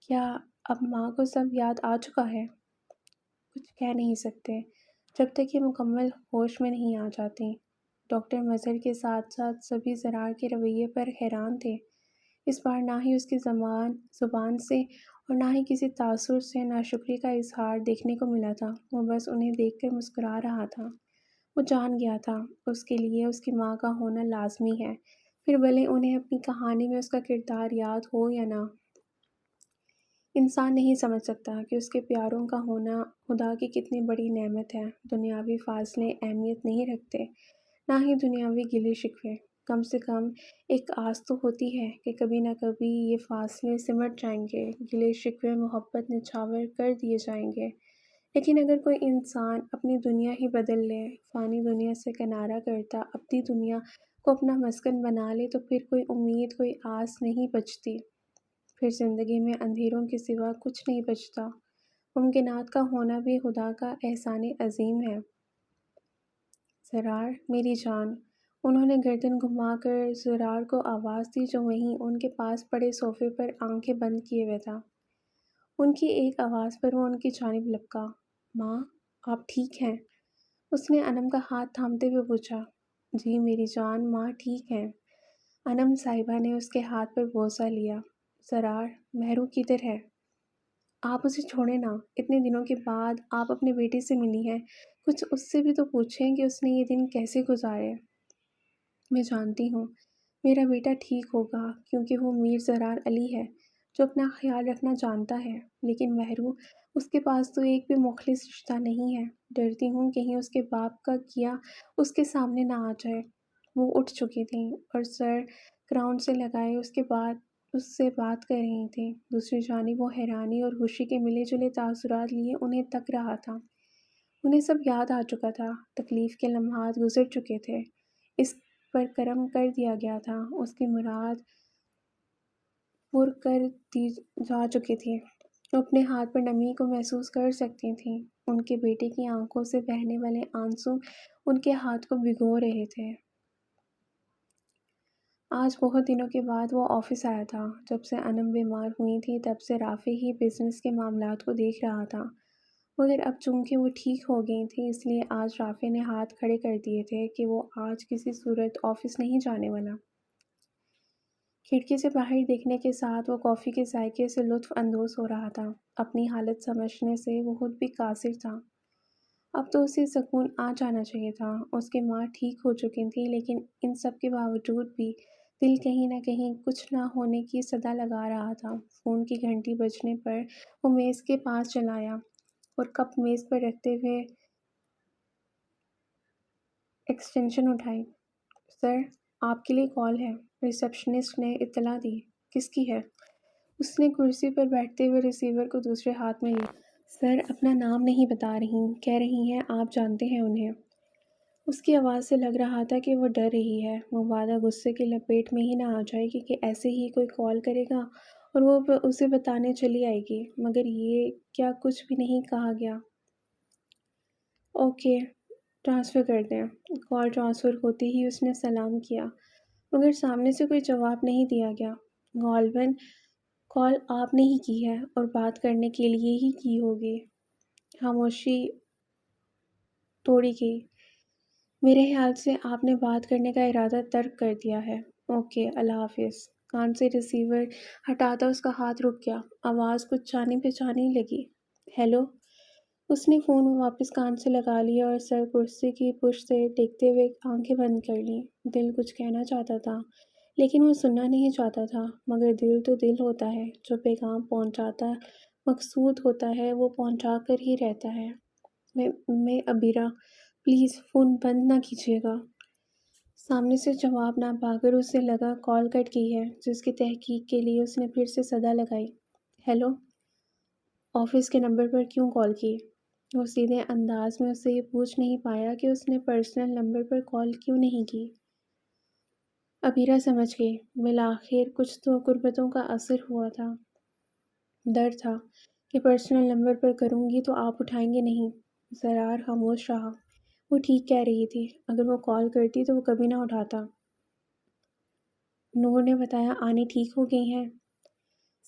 Speaker 1: کیا اب ماں کو سب یاد آ چکا ہے؟ کچھ کہہ نہیں سکتے جب تک یہ مکمل ہوش میں نہیں آ جاتی۔ ڈاکٹر مظہر کے ساتھ ساتھ سبھی زرار کے رویے پر حیران تھے۔ اس بار نہ ہی اس کی زبان سے اور نہ ہی کسی تاثر سے ناشکری کا اظہار دیکھنے کو ملا تھا۔ وہ بس انہیں دیکھ کر مسکرا رہا تھا۔ وہ جان گیا تھا اس کے لیے اس کی ماں کا ہونا لازمی ہے، پھر بھلے انہیں اپنی کہانی میں اس کا کردار یاد ہو یا نہ۔ انسان نہیں سمجھ سکتا کہ اس کے پیاروں کا ہونا خدا کی کتنی بڑی نعمت ہے۔ دنیاوی فاصلے اہمیت نہیں رکھتے، نہ ہی دنیاوی گلے شکوے۔ کم سے کم ایک آس تو ہوتی ہے کہ کبھی نہ کبھی یہ فاصلے سمٹ جائیں گے، گلے شکوے محبت نچھاور کر دیے جائیں گے۔ لیکن اگر کوئی انسان اپنی دنیا ہی بدل لے، فانی دنیا سے کنارہ کرتا ابدی دنیا کو اپنا مسکن بنا لے، تو پھر کوئی امید، کوئی آس نہیں بچتی۔ پھر زندگی میں اندھیروں کے سوا کچھ نہیں بچتا۔ ممکنات کا ہونا بھی خدا کا احسان عظیم ہے۔ زرار، میری جان، انہوں نے گردن گھما کر زرار کو آواز دی جو وہیں ان کے پاس پڑے صوفے پر آنکھیں بند کیے ہوئے تھا۔ ان کی ایک آواز پر وہ ان کی جانب لپکا۔ ماں، آپ ٹھیک ہیں؟ اس نے انم کا ہاتھ تھامتے ہوئے پوچھا۔ جی میری جان، ماں ٹھیک ہیں۔ انم صاحبہ نے اس کے ہاتھ پر بوسہ لیا۔ زرار، مہرو کدھر ہے؟ آپ اسے چھوڑیں نا، اتنے دنوں کے بعد آپ اپنے بیٹے سے ملی ہیں، کچھ اس سے بھی تو پوچھیں کہ اس نے یہ دن کیسے گزارے۔ میں جانتی ہوں میرا بیٹا ٹھیک ہوگا کیونکہ وہ میر زرار علی ہے جو اپنا خیال رکھنا جانتا ہے، لیکن مہرو، اس کے پاس تو ایک بھی مخلص رشتہ نہیں ہے۔ ڈرتی ہوں کہیں اس کے باپ کا کیا اس کے سامنے نہ آ جائے۔ وہ اٹھ چکی تھیں اور سر گراؤنڈ سے لگائے اس سے بات کر رہی تھیں۔ دوسری جانب وہ حیرانی اور خوشی کے ملے جلے تاثرات لیے انہیں تک رہا تھا۔ انہیں سب یاد آ چکا تھا، تکلیف کے لمحات گزر چکے تھے، اس پر کرم کر دیا گیا تھا، اس کی مراد پر کر دی جا چکی تھی۔ وہ اپنے ہاتھ پر نمی کو محسوس کر سکتی تھیں۔ ان کے بیٹے کی آنکھوں سے بہنے والے آنسو ان کے ہاتھ کو بھگو رہے تھے۔ آج بہت دنوں کے بعد وہ آفس آیا تھا۔ جب سے انم بیمار ہوئی تھی تب سے رافع ہی بزنس کے معاملات کو دیکھ رہا تھا، مگر اب چونکہ وہ ٹھیک ہو گئی تھی اس لیے آج رافع نے ہاتھ کھڑے کر دیے تھے کہ وہ آج کسی صورت آفس نہیں جانے والا۔ کھڑکی سے باہر دیکھنے کے ساتھ وہ کافی کے ذائقے سے لطف اندوز ہو رہا تھا۔ اپنی حالت سمجھنے سے وہ خود بھی قاصر تھا۔ اب تو اسے سکون آ جانا چاہیے تھا۔ اس کی ماں ٹھیک ہو چکی تھی لیکن ان سب کے باوجود بھی دل کہیں نہ کہیں کچھ نہ ہونے کی صدا لگا رہا تھا۔ فون کی گھنٹی بجنے پر وہ میز کے پاس چلا آیا اور کپ میز پر رکھتے ہوئے ایکسٹینشن اٹھائی۔ سر، آپ کے لیے کال ہے، ریسیپشنسٹ نے اطلاع دی۔ کس کی ہے؟ اس نے کرسی پر بیٹھتے ہوئے ریسیور کو دوسرے ہاتھ میں لیا۔ سر، اپنا نام نہیں بتا رہی، کہہ رہی ہیں آپ جانتے ہیں انہیں۔ اس کی آواز سے لگ رہا تھا کہ وہ ڈر رہی ہے، مبادا غصے کی لپیٹ میں ہی نہ آ جائے گی کہ ایسے ہی کوئی کال کرے گا اور وہ اسے بتانے چلی آئے گی، مگر یہ کیا کچھ بھی نہیں کہا گیا۔ اوکے، ٹرانسفر کر دیں۔ کال ٹرانسفر ہوتے ہی اس نے سلام کیا، مگر سامنے سے کوئی جواب نہیں دیا گیا۔ غالباً کال آپ نے ہی کی ہے اور بات کرنے کے لیے ہی کی ہوگی۔ خاموشی توڑی گئی۔ میرے خیال سے آپ نے بات کرنے کا ارادہ ترک کر دیا ہے۔ اوکے، اللہ حافظ۔ کان سے ریسیور ہٹاتا اس کا ہاتھ رک گیا۔ آواز کچھ جانی پہچانی لگی۔ ہیلو۔ اس نے فون واپس کان سے لگا لیا اور سر کرسی کی پشت سے ٹیکتے ہوئے آنکھیں بند کر لیں۔ دل کچھ کہنا چاہتا تھا لیکن وہ سننا نہیں چاہتا تھا، مگر دل تو دل ہوتا ہے، جو پیغام پہنچاتا مقصود ہوتا ہے وہ پہنچا کر ہی رہتا ہے۔ میں ابیرہ، پلیز فون بند نہ کیجیے گا۔ سامنے سے جواب نہ پا کر اسے لگا کال کٹ گئی ہے، جس کی تحقیق کے لیے اس نے پھر سے صدا لگائی۔ ہیلو۔ آفس کے نمبر پر کیوں کال کی؟ وہ سیدھے انداز میں اس سے یہ پوچھ نہیں پایا کہ اس نے پرسنل نمبر پر کال کیوں نہیں کی۔ ابیرہ سمجھ گئی۔ بالآخر کچھ تو قربتوں کا اثر ہوا تھا۔ ڈر تھا کہ پرسنل نمبر پر کروں گی تو آپ اٹھائیں گے نہیں۔ زرار خاموش رہا۔ وہ ٹھیک کہہ رہی تھی، اگر وہ کال کرتی تو وہ کبھی نہ اٹھاتا۔ نور نے بتایا آنی ٹھیک ہو گئی ہیں؟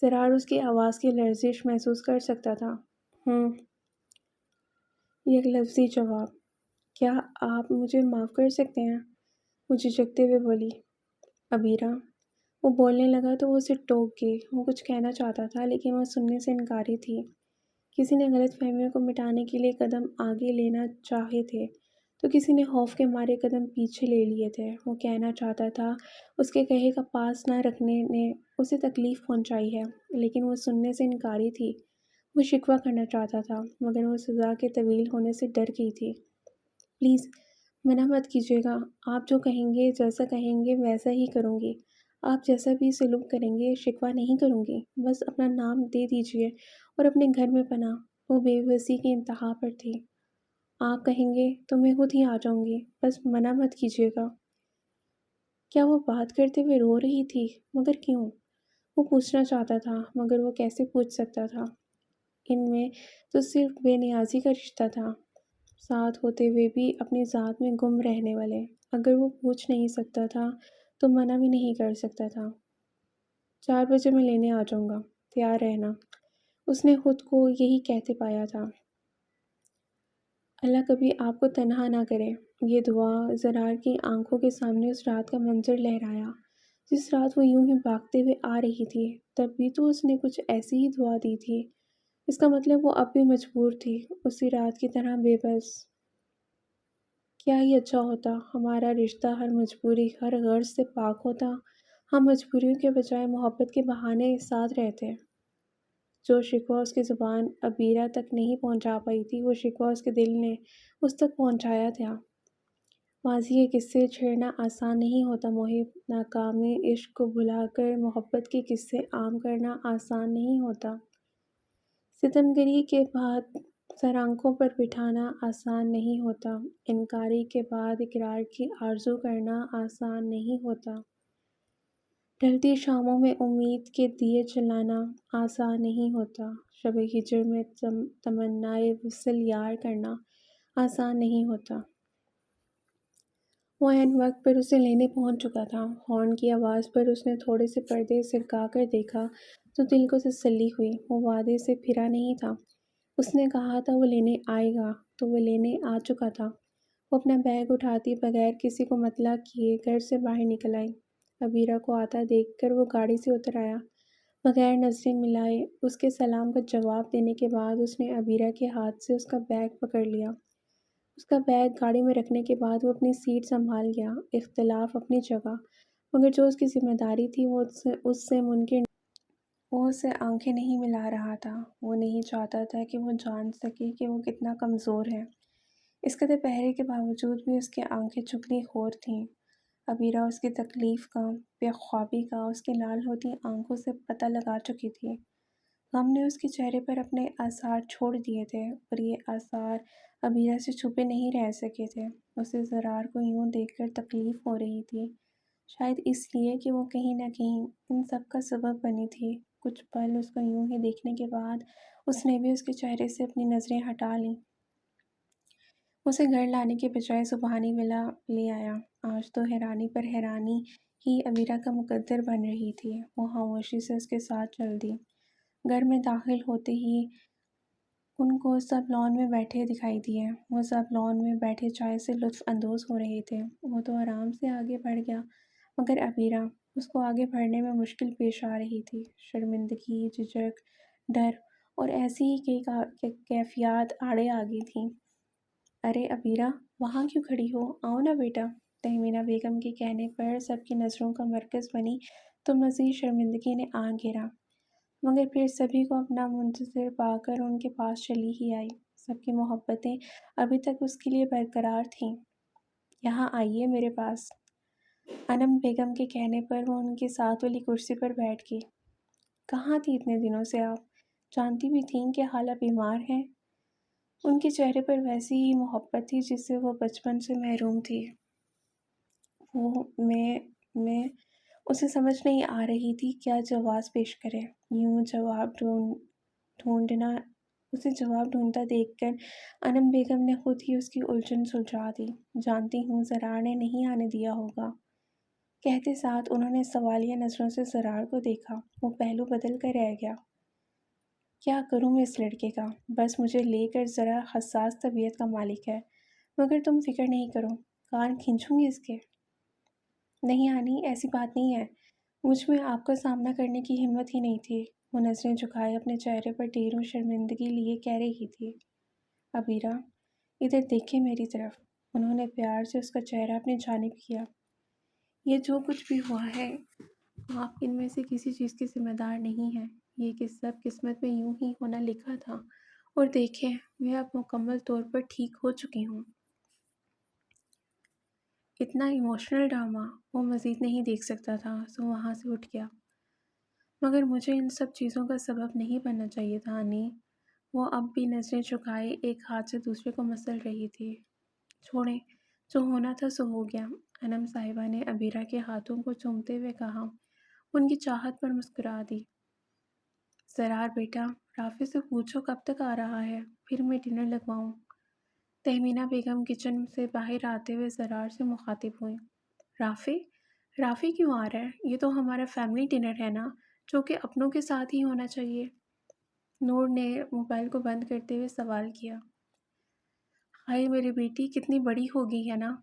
Speaker 1: زرار اس کی آواز کی لرزش محسوس کر سکتا تھا۔ یک لفظی جواب۔ کیا آپ مجھے معاف کر سکتے ہیں؟ وہ جھجکتے ہوئے بولی۔ ابیرہ۔ وہ بولنے لگا تو وہ اسے ٹوک گئی۔ وہ کچھ کہنا چاہتا تھا لیکن وہ سننے سے انکاری تھی۔ کسی نے غلط فہمیوں کو مٹانے کے لیے قدم آگے لینا چاہے تھے تو کسی نے خوف کے مارے قدم پیچھے لے لیے تھے۔ وہ کہنا چاہتا تھا اس کے کہے کا پاس نہ رکھنے نے اسے تکلیف پہنچائی ہے، لیکن وہ سننے سے انکاری تھی۔ وہ شکوہ کرنا چاہتا تھا مگر وہ سزا کے طویل ہونے سے ڈر گئی تھی۔ پلیز منع مت کیجیے گا، آپ جو کہیں گے، جیسا کہیں گے ویسا ہی کروں گی۔ آپ جیسا بھی سلوک کریں گے شکوہ نہیں کروں گی، بس اپنا نام دے دیجیے اور اپنے گھر میں پناہ۔ وہ بے بسی کی انتہا پر تھی۔ آپ کہیں گے تو میں خود ہی آ جاؤں گی، بس منع مت کیجیے گا۔ کیا وہ بات کرتے ہوئے رو رہی تھی؟ مگر کیوں؟ وہ پوچھنا چاہتا تھا مگر وہ کیسے پوچھ سکتا تھا؟ ان میں تو صرف بے نیازی کا رشتہ تھا، ساتھ ہوتے ہوئے بھی اپنی ذات میں گم رہنے والے۔ اگر وہ پوچھ نہیں سکتا تھا تو منع بھی نہیں کر سکتا تھا۔ 4 بجے میں لینے آ جاؤں گا، تیار رہنا، اس نے خود کو یہی کہتے پایا تھا۔ اللہ کبھی آپ کو تنہا نہ کرے، یہ دعا زرار کی آنکھوں کے سامنے اس رات کا منظر لہرایا جس رات وہ یوں ہی بھاگتے ہوئے آ رہی تھی۔ تب بھی تو اس نے کچھ ایسی ہی دعا دی تھی، اس کا مطلب وہ اب بھی مجبور تھی، اسی رات کی طرح بے بس۔ کیا ہی اچھا ہوتا ہمارا رشتہ ہر مجبوری، ہر غرض سے پاک ہوتا، ہم مجبوریوں کے بجائے محبت کے بہانے ساتھ رہتے۔ جو شکوہ اس کی زبان عبیرہ تک نہیں پہنچا پائی تھی، وہ شکوہ اس کے دل نے اس تک پہنچایا تھا۔ ماضی کے قصے چھیڑنا آسان نہیں ہوتا محب، ناکامی عشق کو بھلا کر محبت کے قصے عام کرنا آسان نہیں ہوتا۔ ستمگری کے بعد سر آنکھوں پر بٹھانا آسان نہیں ہوتا، انکاری کے بعد اقرار کی آرزو کرنا آسان نہیں ہوتا، ڈھلتی شاموں میں امید کے دیے جلانا آسان نہیں ہوتا، شب ہجر میں تمنائے وصل یار کرنا آسان نہیں ہوتا۔ وہ عین وقت پر اسے لینے پہنچ چکا تھا۔ ہارن کی آواز پر اس نے تھوڑے سے پردے سرکا کر دیکھا تو دل کو تسلی ہوئی، وہ وعدے سے پھرا نہیں تھا۔ اس نے کہا تھا وہ لینے آئے گا تو وہ لینے آ چکا تھا۔ وہ اپنا بیگ اٹھاتی بغیر کسی کو مطلع کیے گھر سے باہر نکل آئی۔ عبیرہ کو آتا دیکھ کر وہ گاڑی سے اتر آیا، بغیر نظریں ملائے۔ اس کے سلام کا جواب دینے کے بعد اس نے عبیرہ کے ہاتھ سے اس کا بیگ پکڑ لیا۔ اس کا بیگ گاڑی میں رکھنے کے بعد وہ اپنی سیٹ سنبھال گیا، اختلاف اپنی جگہ، مگر جو اس کی ذمہ داری تھی وہ اس سے منکر نہیں۔ وہ اسے آنکھیں نہیں ملا رہا تھا، وہ نہیں چاہتا تھا کہ وہ جان سکے کہ وہ کتنا کمزور ہے۔ اس قدر پہرے کے باوجود بھی اس کی آنکھیں چغلی خور تھیں۔ عبیرہ اس کی تکلیف کا، بے خوابی کا اس کی لال ہوتی آنکھوں سے پتہ لگا چکی تھی۔ غم نے اس کے چہرے پر اپنے آثار چھوڑ دیے تھے، اور یہ آثار عبیرہ سے چھپے نہیں رہ سکے تھے۔ اسے زرار کو یوں دیکھ کر تکلیف ہو رہی تھی، شاید اس لیے کہ وہ کہیں نہ کہیں ان سب کا سبب بنی تھی۔ کچھ پل اس کو یوں ہی دیکھنے کے بعد اس نے بھی اس کے چہرے سے اپنی نظریں ہٹا لیں۔ اسے گھر لانے کے بجائے سبحانی ولا لے آیا۔ آج تو حیرانی پر حیرانی ہی عبیرہ کا مقدر بن رہی تھی۔ وہ خاموشی سے اس کے ساتھ چل دی۔ گھر میں داخل ہوتے ہی ان کو سب لان میں بیٹھے دکھائی دیے۔ وہ سب لان میں بیٹھے چائے سے لطف اندوز ہو رہے تھے۔ وہ تو آرام سے آگے بڑھ گیا، مگر عبیرہ، اس کو آگے بڑھنے میں مشکل پیش آ رہی تھی۔ شرمندگی، جھجک، ڈر اور ایسی ہی کئی کیفیات آڑے آ گئی تھیں۔ ارے عبیرہ، وہاں کیوں کھڑی ہو؟ آؤ نا بیٹا۔ تہمینہ بیگم کے کہنے پر سب کی نظروں کا مرکز بنی تو مزید شرمندگی نے آ گھیرا، مگر پھر سبھی کو اپنا منتظر پا کر ان کے پاس چلی ہی آئی۔ سب کی محبتیں ابھی تک اس کے لیے برقرار تھیں۔ یہاں آئیے میرے پاس۔ انم بیگم کے کہنے پر وہ ان کے ساتھ والی کرسی پر بیٹھ گئی۔ کہاں تھی اتنے دنوں سے آپ؟ جانتی بھی تھیں کہ خالہ بیمار ہیں؟ ان کے چہرے پر ویسی ہی محبت تھی جس سے وہ بچپن سے محروم تھی۔ وہ میں اسے سمجھ نہیں آ رہی تھی کیا جواز پیش کرے۔ یوں اسے جواب ڈھونڈتا دیکھ کر انم بیگم نے خود ہی اس کی الجھن سلجھا دی۔ جانتی ہوں زرار نے نہیں آنے دیا ہوگا، کہتے ساتھ انہوں نے سوالیہ نظروں سے زرار کو دیکھا۔ وہ پہلو بدل کر رہ گیا۔ کیا کروں میں اس لڑکے کا؟ بس مجھے لے کر ذرا حساس طبیعت کا مالک ہے، مگر تم فکر نہیں کرو، کان کھینچوں گی اس کے؟ نہیں آنی، ایسی بات نہیں ہے، مجھ میں آپ کا سامنا کرنے کی ہمت ہی نہیں تھی۔ وہ نظریں جھکائے اپنے چہرے پر ڈھیروں شرمندگی لیے کہہ رہی تھی۔ عبیرہ، ادھر دیکھیں میری طرف۔ انہوں نے پیار سے اس کا چہرہ اپنی جانب کیا۔ یہ جو کچھ بھی ہوا ہے، آپ ان میں سے کسی چیز کے ذمہ دار نہیں ہیں، یہ سب قسمت میں یوں ہی ہونا لکھا تھا، اور دیکھیں میں اب مکمل طور پر ٹھیک ہو چکی ہوں۔ اتنا ایموشنل ڈرامہ وہ مزید نہیں دیکھ سکتا تھا، سو وہاں سے اٹھ گیا۔ مگر مجھے ان سب چیزوں کا سبب نہیں بننا چاہیے تھا انی۔ وہ اب بھی نظریں جھکائے ایک ہاتھ سے دوسرے کو مسل رہی تھی۔ چھوڑیں، جو ہونا تھا سو ہو گیا، انم صاحبہ نے عبیرہ کے ہاتھوں کو چومتے ہوئے کہا۔ ان کی چاہت پر مسکرا دی۔ زرار بیٹا، رافع سے پوچھو کب تک آ رہا ہے، پھر میں ڈنر لگواؤں۔ تہمینہ بیگم کچن سے باہر آتے ہوئے زرار سے مخاطب ہوئیں۔ رافع؟ رافع کیوں آ رہا ہے؟ یہ تو ہمارا فیملی ڈنر ہے نا، جو کہ اپنوں کے ساتھ ہی ہونا چاہیے۔ نور نے موبائل کو بند کرتے ہوئے سوال کیا۔ ہائے میری بیٹی کتنی بڑی ہو گئی ہے نا؟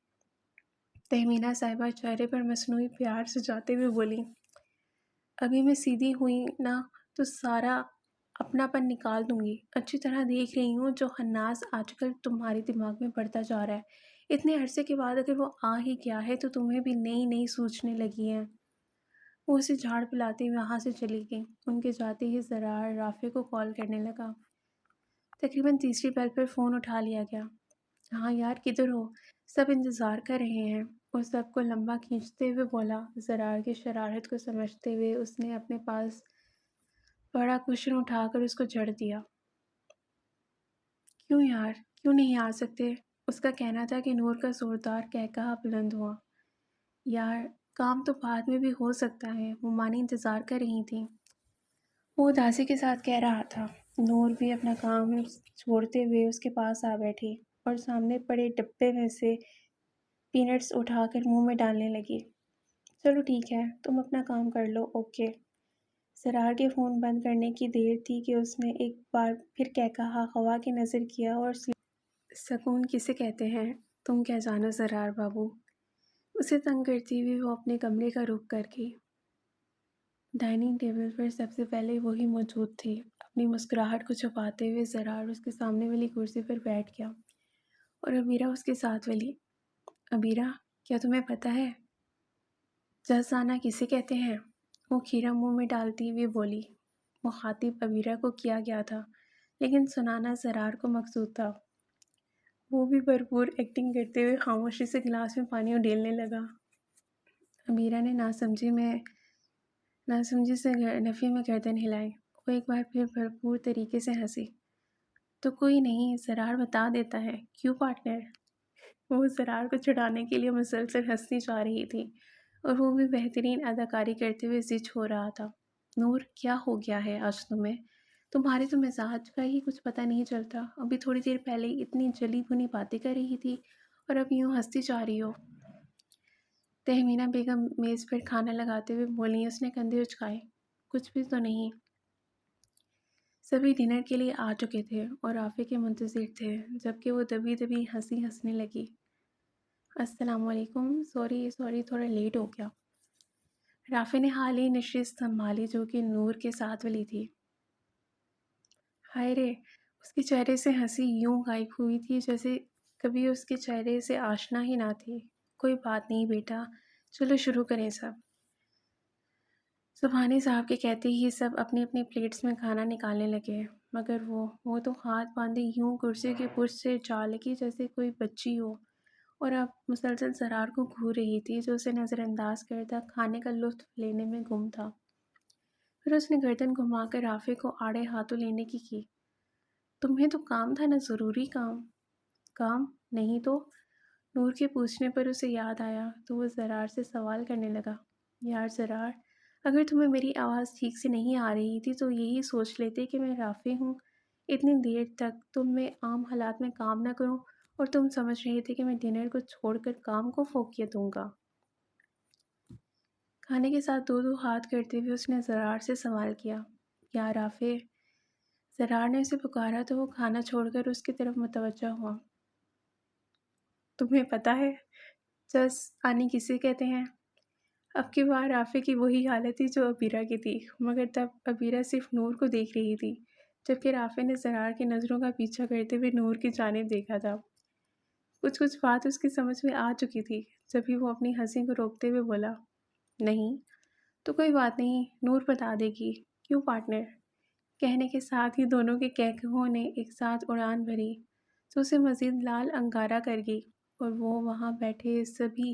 Speaker 1: تہمینہ صاحبہ چہرے پر مصنوعی پیار سجاتے ہوئے بولی۔ ابھی میں سیدھی ہوئی نا تو سارا اپنا پن نکال دوں گی۔ اچھی طرح دیکھ رہی ہوں جو خناس آج کل تمہارے دماغ میں بڑھتا جا رہا ہے۔ اتنے عرصے کے بعد اگر وہ آ ہی گیا ہے تو تمہیں بھی نئی نئی سوچنے لگی ہیں۔ وہ اسے جھاڑ پلاتے ہوئے وہاں سے چلی گئی۔ ان کے جاتے ہی زرار رافع کو کال کرنے لگا۔ تقریباً تیسری بیل پر فون اٹھا لیا گیا۔ ہاں یار کدھر ہو؟ سب انتظار کر رہے ہیں۔ وہ سب کو لمبا کھینچتے ہوئے بولا۔ زرار کی شرارت کو سمجھتے ہوئے اس نے اپنے پاس بڑا کشن اٹھا کر اس کو جڑ دیا۔ کیوں یار؟ کیوں نہیں آ سکتے؟ اس کا کہنا تھا کہ نور کا زوردار قہقہہ بلند ہوا۔ یار کام تو بعد میں بھی ہو سکتا ہے، ممانی انتظار کر رہی تھیں۔ وہ اداسی کے ساتھ کہہ رہا تھا۔ نور بھی اپنا کام چھوڑتے ہوئے اس کے پاس آ بیٹھی اور سامنے پڑے ڈبے میں سے پینٹس اٹھا کر منہ میں ڈالنے لگی۔ چلو ٹھیک ہے، تم اپنا کام کر لو، اوکے۔ زرار کے فون بند کرنے کی دیر تھی کہ اس نے ایک بار پھر قہقہہ ہوا کی نظر کیا اور سکون کسے کہتے ہیں تم کیا جانو زرار بابو۔ اسے تنگ کرتی ہوئی وہ اپنے کمرے کا رخ کر گئی۔ ڈائننگ ٹیبل پر سب سے پہلے وہی موجود تھی۔ اپنی مسکراہٹ کو چھپاتے ہوئے زرار اس کے سامنے والی کرسی پر بیٹھ گیا اور ابیرہ اس کے ساتھ والی۔ ابیرہ کیا تمہیں پتہ ہے جز آنا کسے کہتے ہیں؟ وہ کھیرا منہ میں ڈالتی ہوئی بولی۔ مخاطب ابیرہ کو کیا گیا تھا لیکن سنانا زرار کو مقصود تھا۔ وہ بھی بھرپور ایکٹنگ کرتے ہوئے خاموشی سے گلاس میں پانی اڈیلنے لگا۔ ابیرہ نے ناسمجھی سے نفی میں گردن ہلائی۔ وہ ایک بار پھر بھرپور طریقے سے ہنسی۔ تو کوئی نہیں، زرار بتا دیتا ہے، کیوں پارٹنر؟ وہ زرار کو چھڑانے کے لیے مسلسل ہنستی جا رہی تھی اور وہ بھی بہترین اداکاری کرتے ہوئے زچ ہو رہا تھا۔ نور کیا ہو گیا ہے آج تمہیں؟ تمہارے تو مزاج کا ہی کچھ پتہ نہیں چلتا۔ ابھی تھوڑی دیر پہلے اتنی جلی بھنی باتیں کر رہی تھی اور اب یوں ہنستی جا رہی ہو۔ تہمینہ بیگم میز پر کھانا لگاتے ہوئے بولی۔ اس نے کندھے اچکائے۔ کچھ بھی تو نہیں۔ سبھی ڈنر کے لیے آ چکے تھے اور رافع کے منتظر تھے جبکہ وہ دبی دبی ہنسنے لگی۔ السلام علیکم، سوری تھوڑا لیٹ ہو گیا۔ رافع نے حال ہی نشست سنبھالی جو کہ نور کے ساتھ والی تھی۔ ہائے رے، اس کے چہرے سے ہنسی یوں غائب ہوئی تھی جیسے کبھی اس کے چہرے سے آشنا ہی نہ تھی۔ کوئی بات نہیں بیٹا، چلو شروع کریں سب۔ سبحانی صاحب کے کہتے ہی سب اپنی اپنی پلیٹس میں کھانا نکالنے لگے مگر وہ تو ہاتھ باندھے یوں کرسی کے پشت سے جا لگی جیسے کوئی بچی ہو اور اب مسلسل زرار کو گھور رہی تھی جو اسے نظر انداز کرتا کھانے کا لطف لینے میں گم تھا۔ پھر اس نے گردن گھما کر رافع کو آڑے ہاتھوں لینے کی۔ تمہیں تو کام تھا نا، ضروری کام۔ کام نہیں تو؟ نور کے پوچھنے پر اسے یاد آیا تو وہ زرار سے سوال کرنے لگا۔ یار زرار، اگر تمہیں میری آواز ٹھیک سے نہیں آ رہی تھی تو یہی سوچ لیتے کہ میں رافع ہوں۔ اتنی دیر تک تم میں عام حالات میں کام نہ کروں اور تم سمجھ رہے تھے کہ میں ڈنر کو چھوڑ کر کام کو فوقیت دوں گا۔ کھانے کے ساتھ دو ہاتھ کرتے ہوئے اس نے زرار سے سوال کیا۔ کیا رافع؟ زرار نے اسے پکارا تو وہ کھانا چھوڑ کر اس کی طرف متوجہ ہوا۔ تمہیں پتہ ہے جز آنی کسے کہتے ہیں؟ اب کی بار رافع کی وہی حالت تھی جو ابیرہ کی تھی مگر تب ابیرہ صرف نور کو دیکھ رہی تھی جبکہ رافع نے زرار کی نظروں کا پیچھا کرتے ہوئے نور کی جانب دیکھا تھا۔ کچھ بات اس کی سمجھ میں آ چکی تھی جبھی وہ اپنی ہنسی کو روکتے ہوئے بولا۔ نہیں تو کوئی بات نہیں، نور بتا دے گی، کیوں پارٹنر؟ کہنے کے ساتھ ہی دونوں کے قہقہوں نے ایک ساتھ اڑان بھری تو اسے مزید لال انگارہ کر گئی اور وہ وہاں بیٹھے سبھی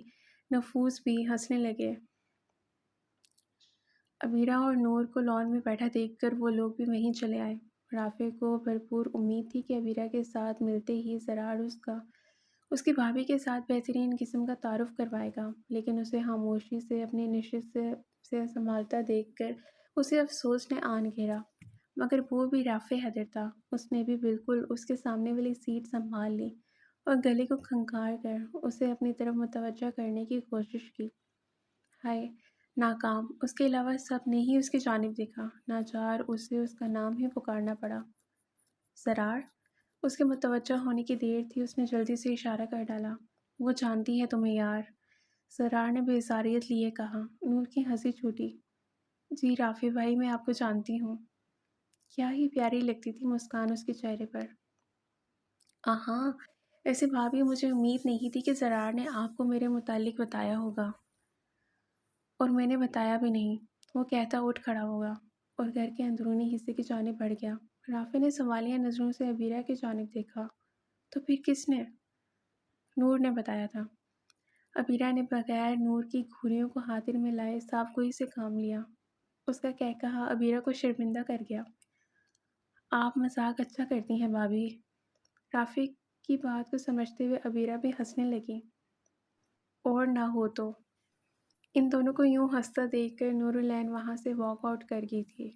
Speaker 1: نفوس بھی ہنسنے لگے۔ ابیرہ اور نور کو لان میں بیٹھا دیکھ کر وہ لوگ بھی وہیں چلے آئے۔ رافع کو بھرپور امید تھی کہ ابیرہ کے ساتھ ملتے ہی زرار اس کی بھابھی کے ساتھ بہترین قسم کا تعارف کروائے گا لیکن اسے خاموشی سے اپنی نشست سے سنبھالتا دیکھ کر اسے افسوس نے آن گھیرا مگر وہ بھی رافع حیدر تھا۔ اس نے بھی بالکل اس کے سامنے والی سیٹ سنبھال لی اور گلے کو کھنکار کر اسے اپنی طرف متوجہ کرنے کی کوشش کی۔ ہائے، ناکام۔ اس کے علاوہ سب نے ہی اس کی جانب دیکھا۔ ناچار اسے اس کا نام ہی پکارنا پڑا۔ زرار؟ اس کے متوجہ ہونے کی دیر تھی، اس نے جلدی سے اشارہ کر ڈالا۔ وہ جانتی ہے تمہیں یار، زرار نے بے اثاریت لیے کہا۔ نور کی ہنسی چھوٹی۔ جی رافی بھائی، میں آپ کو جانتی ہوں۔ کیا ہی پیاری لگتی تھی مسکان اس کے چہرے پر۔ ہاں، ایسے بھابھی مجھے امید نہیں تھی کہ زرار نے آپ کو میرے متعلق بتایا ہوگا، اور میں نے بتایا بھی نہیں، وہ کہتا اٹھ کھڑا ہوگا اور گھر کے اندرونی حصے کی جانب بڑھ گیا۔ رافی نے سوالیہ نظروں سے عبیرہ کی جانب دیکھا۔ تو پھر کس نے؟ نور نے بتایا تھا۔ عبیرہ نے بغیر نور کی گھوریوں کو خاطر میں لائے صاف گوئی سے کام لیا۔ اس کا کہا عبیرہ کو شرمندہ کر گیا۔ آپ مذاق اچھا کرتی ہیں بھابھی۔ رافی کی بات کو سمجھتے ہوئے عبیرہ بھی ہنسنے لگی۔ اور نہ ہو تو۔ ان دونوں کو یوں ہنستا دیکھ کر نور العین وہاں سے واک آؤٹ کر گئی تھی۔